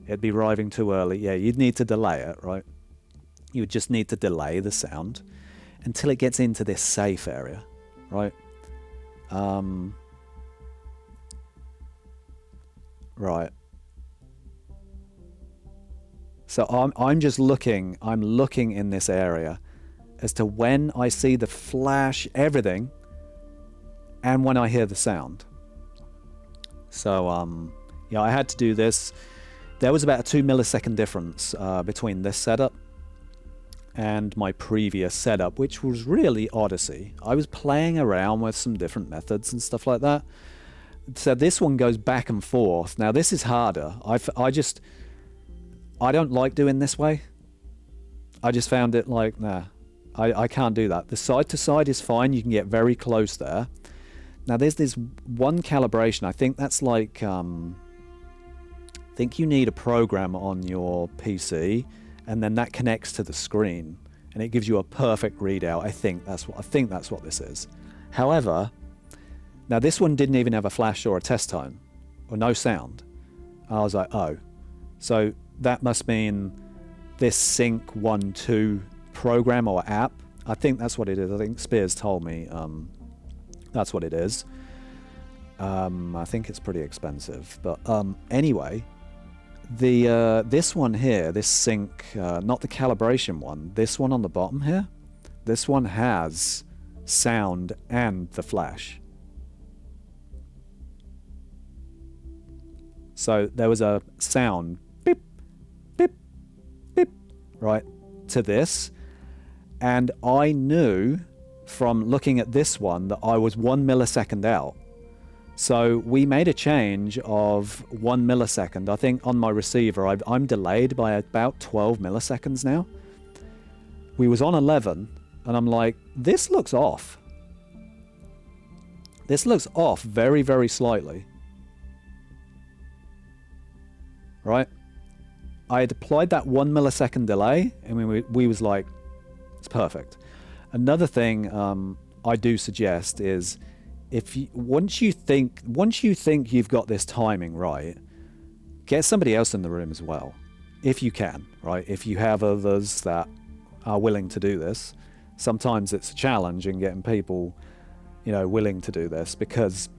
it'd be arriving too early. Yeah, you'd need to delay it, right? You would just need to delay the sound until it gets into this safe area, right? Right. So I'm just looking, I'm looking in this area as to when I see the flash, everything, and when I hear the sound. So, yeah, I had to do this. There was about a 2 millisecond difference between this setup and my previous setup, which was really Audyssey. I was playing around with some different methods and stuff like that. So this one goes back and forth. Now this is harder. I don't like doing this way. I just found it like, nah, I can't do that. The side to side is fine. You can get very close there. Now there's this one calibration. I think that's like, I think you need a program on your PC, and then that connects to the screen, and it gives you a perfect readout. I think that's what this is. However, now this one didn't even have a flash or a test tone, or no sound. I was like, oh, so that must mean this Sync 1.2 program or app. I think that's what it is. I think Spears told me that's what it is. I think it's pretty expensive, but anyway, this one here, this Sync, not the calibration one, this one on the bottom here, this one has sound and the flash. So there was a sound, beep, beep, beep, right, to this. And I knew from looking at this one that I was 1 millisecond out. So we made a change of 1 millisecond. I think on my receiver, I'm delayed by about 12 milliseconds now. We was on 11, and I'm like, this looks off. This looks off very, very slightly. Right? I had applied that 1 millisecond delay, and we was like, it's perfect. Another thing I do suggest is, once you think you've got this timing right, get somebody else in the room as well, if you can, right? If you have others that are willing to do this. Sometimes it's a challenge in getting people, willing to do this, because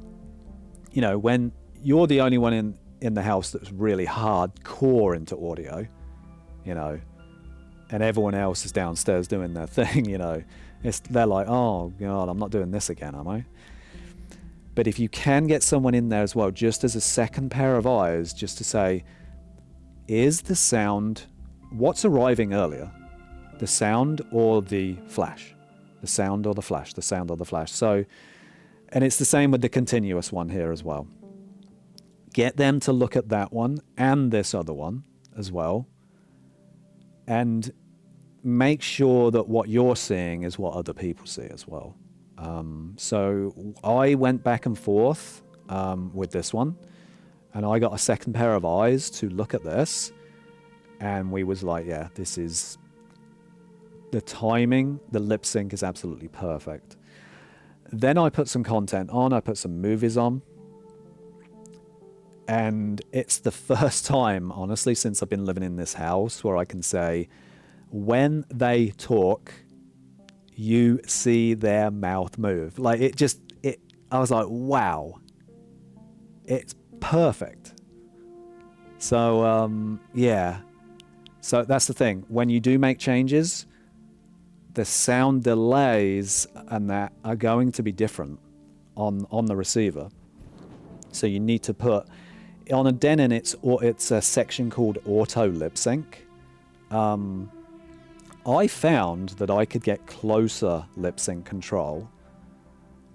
you know, when you're the only one in the house that's really hardcore into audio, you know, and everyone else is downstairs doing their thing, you know, they're like, oh God, I'm not doing this again, am I? But if you can get someone in there as well, just as a second pair of eyes, just to say, is the sound, what's arriving earlier? The sound or the flash? The sound or the flash? The sound or the flash? So, and it's the same with the continuous one here as well. Get them to look at that one and this other one as well. And make sure that what you're seeing is what other people see as well. So I went back and forth with this one, and I got a second pair of eyes to look at this, and we was like, yeah, this is the timing, the lip sync is absolutely perfect. Then I put some content on, I put some movies on, and it's the first time, honestly, since I've been living in this house where I can say, when they talk, you see their mouth move. Like I was like, wow, it's perfect. So, yeah. So that's the thing. When you do make changes, the sound delays and that are going to be different on the receiver. So you need to put, on a Denon, it's a section called auto lip sync. I found that I could get closer lip sync control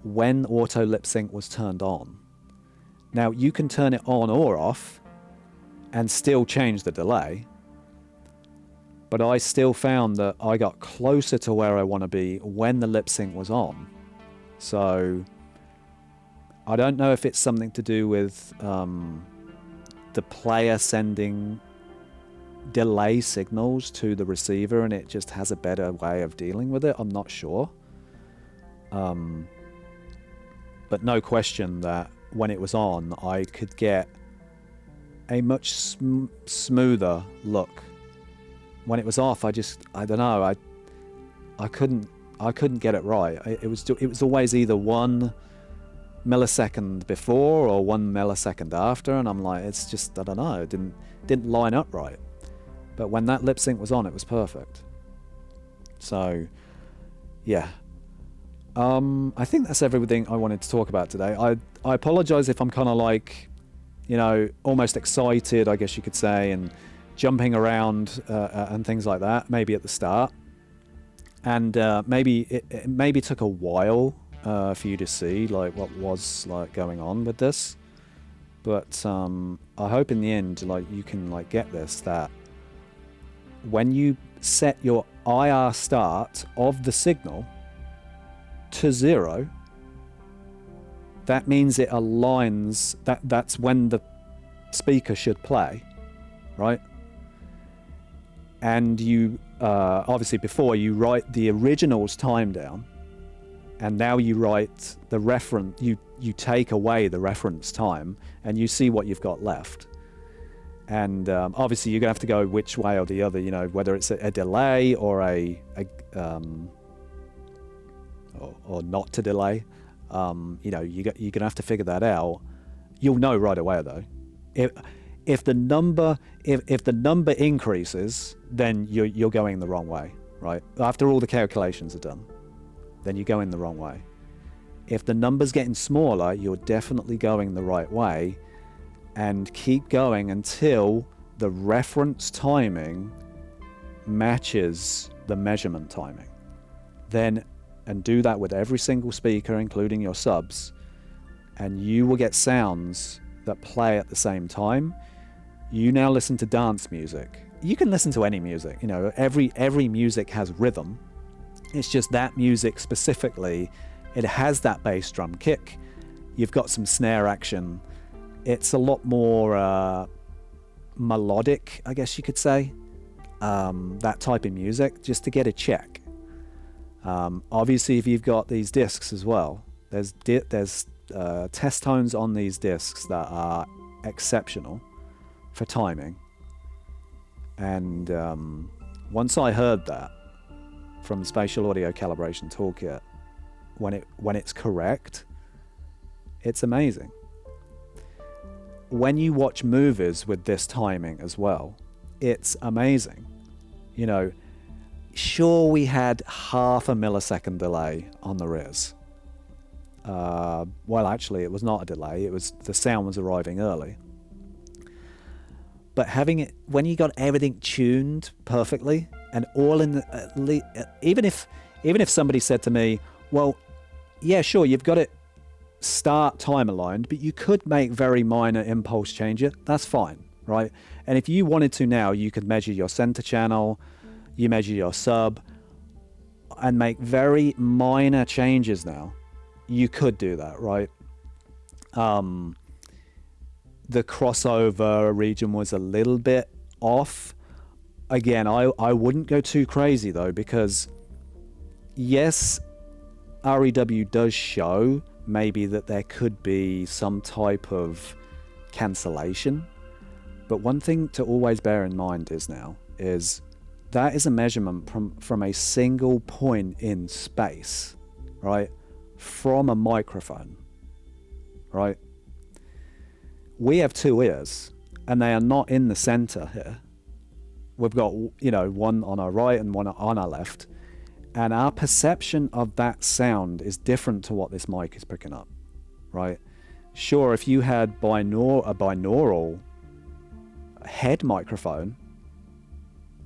when auto lip sync was turned on. Now you can turn it on or off and still change the delay, but I still found that I got closer to where I want to be when the lip sync was on. So I don't know if it's something to do with the player sending delay signals to the receiver and it just has a better way of dealing with it. I'm not sure. But no question that when it was on, I could get a much smoother look. When it was off, I don't know, I couldn't get it right. It was always either 1 millisecond before or 1 millisecond after, and I'm like, it's just, I don't know, it didn't line up right. But when that lip sync was on, it was perfect. So, yeah. I think that's everything I wanted to talk about today. I apologize if I'm kind of like, you know, almost excited, I guess you could say, and jumping around and things like that, maybe at the start. And maybe it took a while for you to see like what was like going on with this. But I hope in the end, like, you can like get this, that when you set your IR start of the signal to 0, that means it aligns, that's when the speaker should play, right? And you, obviously before, you write the original's time down, and now you write the reference, you take away the reference time, and you see what you've got left. And obviously you're gonna have to go which way or the other, you know, whether it's a delay or or not to delay. You know, you're gonna have to figure that out. You'll know right away though. If the number increases, then you're going the wrong way, right? After all the calculations are done, then you're going the wrong way. If the number's getting smaller, you're definitely going the right way. And keep going until the reference timing matches the measurement timing. Then, and do that with every single speaker, including your subs, and you will get sounds that play at the same time. You now listen to dance music. You can listen to any music, you know, every music has rhythm. It's just that music specifically, it has that bass drum kick. You've got some snare action. It's a lot more melodic, I guess you could say, that type of music, just to get a check. Obviously, if you've got these discs as well, there's test tones on these discs that are exceptional for timing. And once I heard that from the Spatial Audio Calibration Toolkit, when it's correct, it's amazing. when you watch movies with this timing as well, it's amazing. You know, sure, we had half a millisecond delay on the Riz. Well, actually, it was not a delay. It was the sound was arriving early. But having it, when you got everything tuned perfectly and all in the, even if somebody said to me, well, yeah, sure, you've got it start time aligned, but you could make very minor impulse changes. That's fine, right? And if you wanted to now, you could measure your center channel, you measure your sub, and make very minor changes now. You could do that, right? The crossover region was a little bit off. Again, I wouldn't go too crazy though, because yes, REW does show maybe that there could be some type of cancellation. But one thing to always bear in mind is that is a measurement from a single point in space, right? From a microphone, right? We have two ears and they are not in the center here. We've got, you know, one on our right and one on our left. And our perception of that sound is different to what this mic is picking up, right? Sure, if you had a binaural head microphone,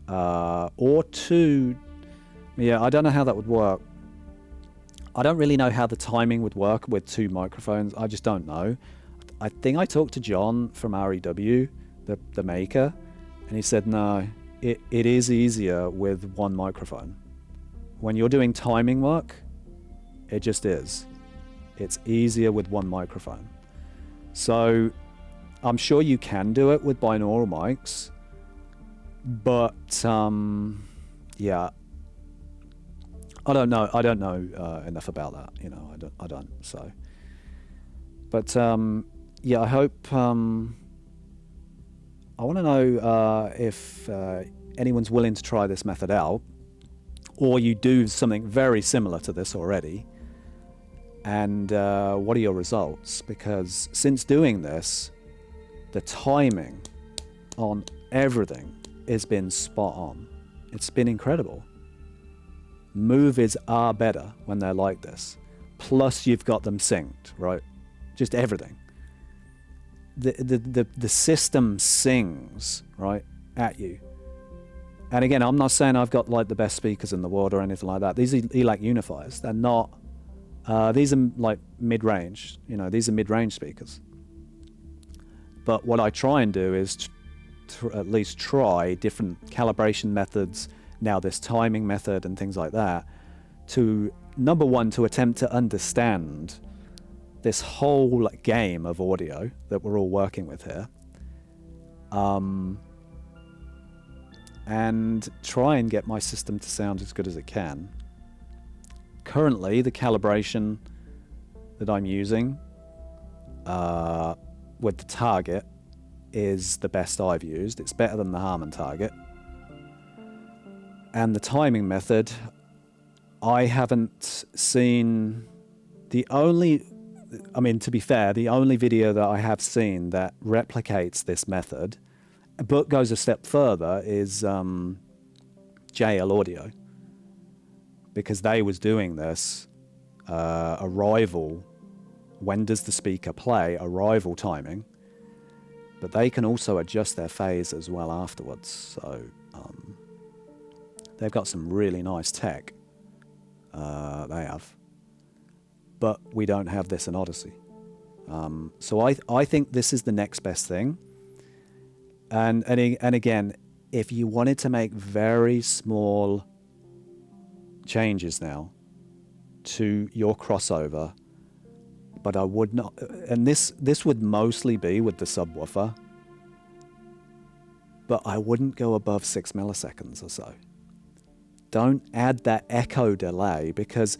or two, yeah, I don't know how that would work. I don't really know how the timing would work with two microphones. I just don't know. I think I talked to John from REW, the maker, and he said, no, it is easier with one microphone. When you're doing timing work, it just is. It's easier with one microphone. So I'm sure you can do it with binaural mics, but yeah, I don't know enough about that. You know, I don't. So, but yeah, I hope. I want to know if anyone's willing to try this method out, or you do something very similar to this already, and what are your results? Because since doing this, the timing on everything has been spot on. It's been incredible. Movies are better when they're like this. Plus you've got them synced, right? Just everything. The system sings, right, at you. And again, I'm not saying I've got like the best speakers in the world or anything like that. These are ELAC unifiers. They're not, these are like mid-range, you know, these are mid-range speakers. But what I try and do is at least try different calibration methods, now this timing method and things like that, to, number one, to attempt to understand this whole game of audio that we're all working with here. And try and get my system to sound as good as it can. Currently, the calibration that I'm using with the target is the best I've used. It's better than the HARMON target. And the timing method, I haven't seen to be fair, the only video that I have seen that replicates this method but goes a step further is JL Audio, because they was doing this arrival, when does the speaker play, arrival timing, but they can also adjust their phase as well afterwards. So they've got some really nice tech, they have, but we don't have this in Audyssey. So I think this is the next best thing. And again, if you wanted to make very small changes now to your crossover, but I would not, and this would mostly be with the subwoofer, but I wouldn't go above 6 milliseconds or so. Don't add that echo delay, because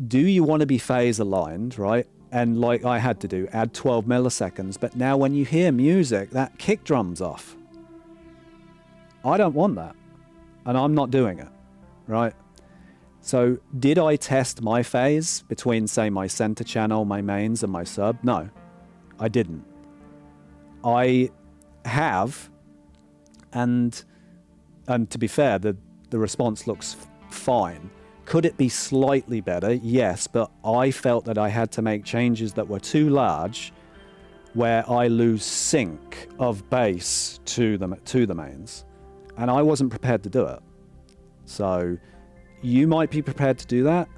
do you want to be phase aligned, right? And like I had to do, add 12 milliseconds, but now when you hear music, that kick drum's off. I don't want that, and I'm not doing it, right? So did I test my phase between, say, my center channel, my mains, and my sub? No, I didn't. I have, and to be fair, the response looks fine. Could it be slightly better? Yes, but I felt that I had to make changes that were too large, where I lose sync of bass to the mains, and I wasn't prepared to do it. So you might be prepared to do that.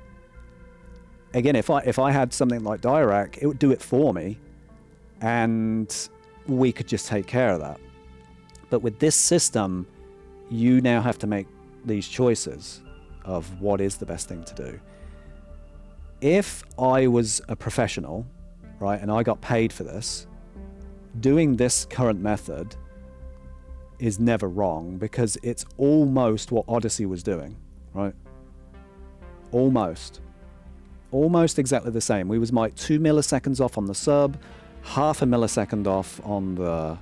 Again, if I had something like Dirac, it would do it for me, and we could just take care of that. But with this system, you now have to make these choices of what is the best thing to do. If I was a professional, right, and I got paid for this, doing this current method is never wrong, because it's almost what Audyssey was doing, right? Almost exactly the same. We was like 2 milliseconds off on the sub, half a millisecond off on the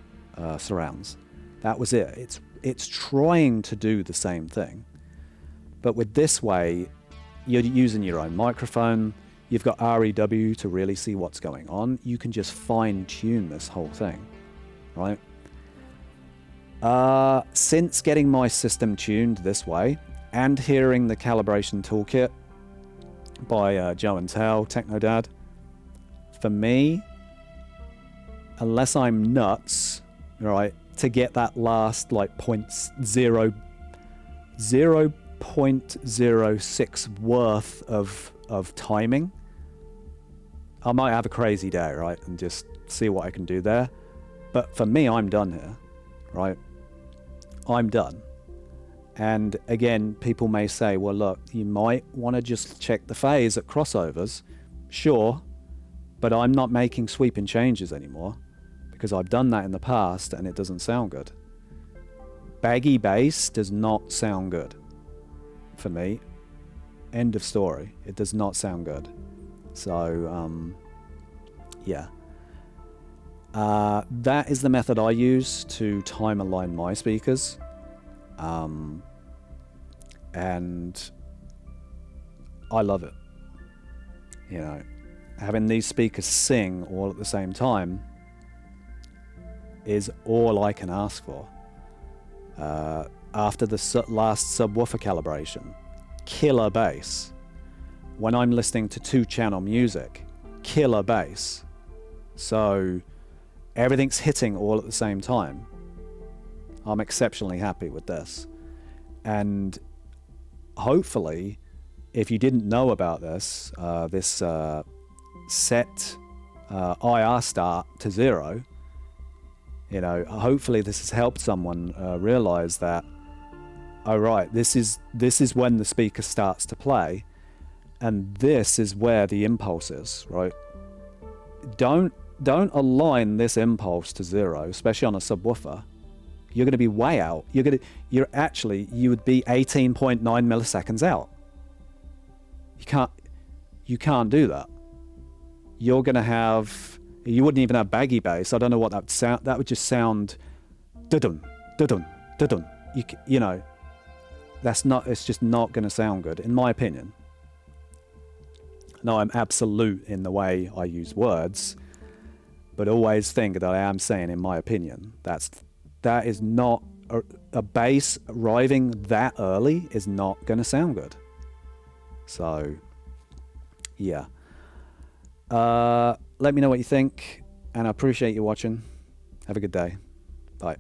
surrounds. That was it. It's trying to do the same thing, but with this way, you're using your own microphone. You've got REW to really see what's going on. You can just fine-tune this whole thing, right? Since getting my system tuned this way and hearing the calibration toolkit by Joe and Tal, TECHNO-DAD, for me, unless I'm nuts, right, to get that last like 0.06 worth of timing, I might have a crazy day, right, and just see what I can do there. But for me, I'm done here, right? I'm done. And again, people may say, well, look, you might want to just check the phase at crossovers. Sure, but I'm not making sweeping changes anymore, because I've done that in the past and it doesn't sound good. Baggy bass does not sound good for me. End of story. It does not sound good. So, yeah. That is the method I use to time align my speakers. And I love it. You know, having these speakers sing all at the same time is all I can ask for. After the last subwoofer calibration, killer bass. When I'm listening to 2-channel music, killer bass. So everything's hitting all at the same time. I'm exceptionally happy with this. And hopefully, if you didn't know about this, set IR start to 0, you know, hopefully this has helped someone realize that, oh right, this is when the speaker starts to play, and this is where the impulse is, right? Don't align this impulse to 0, especially on a subwoofer. You're going to be way out. You would be 18.9 milliseconds out. You can't do that. You're going to have, you wouldn't even have baggy bass. I don't know what that would sound. That would just sound dudum, dudum, dudum. You know, it's just not going to sound good, in my opinion. No, I'm absolute in the way I use words, but always think that I am saying in my opinion. That is not, a bass arriving that early is not going to sound good. So, yeah. Let me know what you think, and I appreciate you watching. Have a good day. Bye.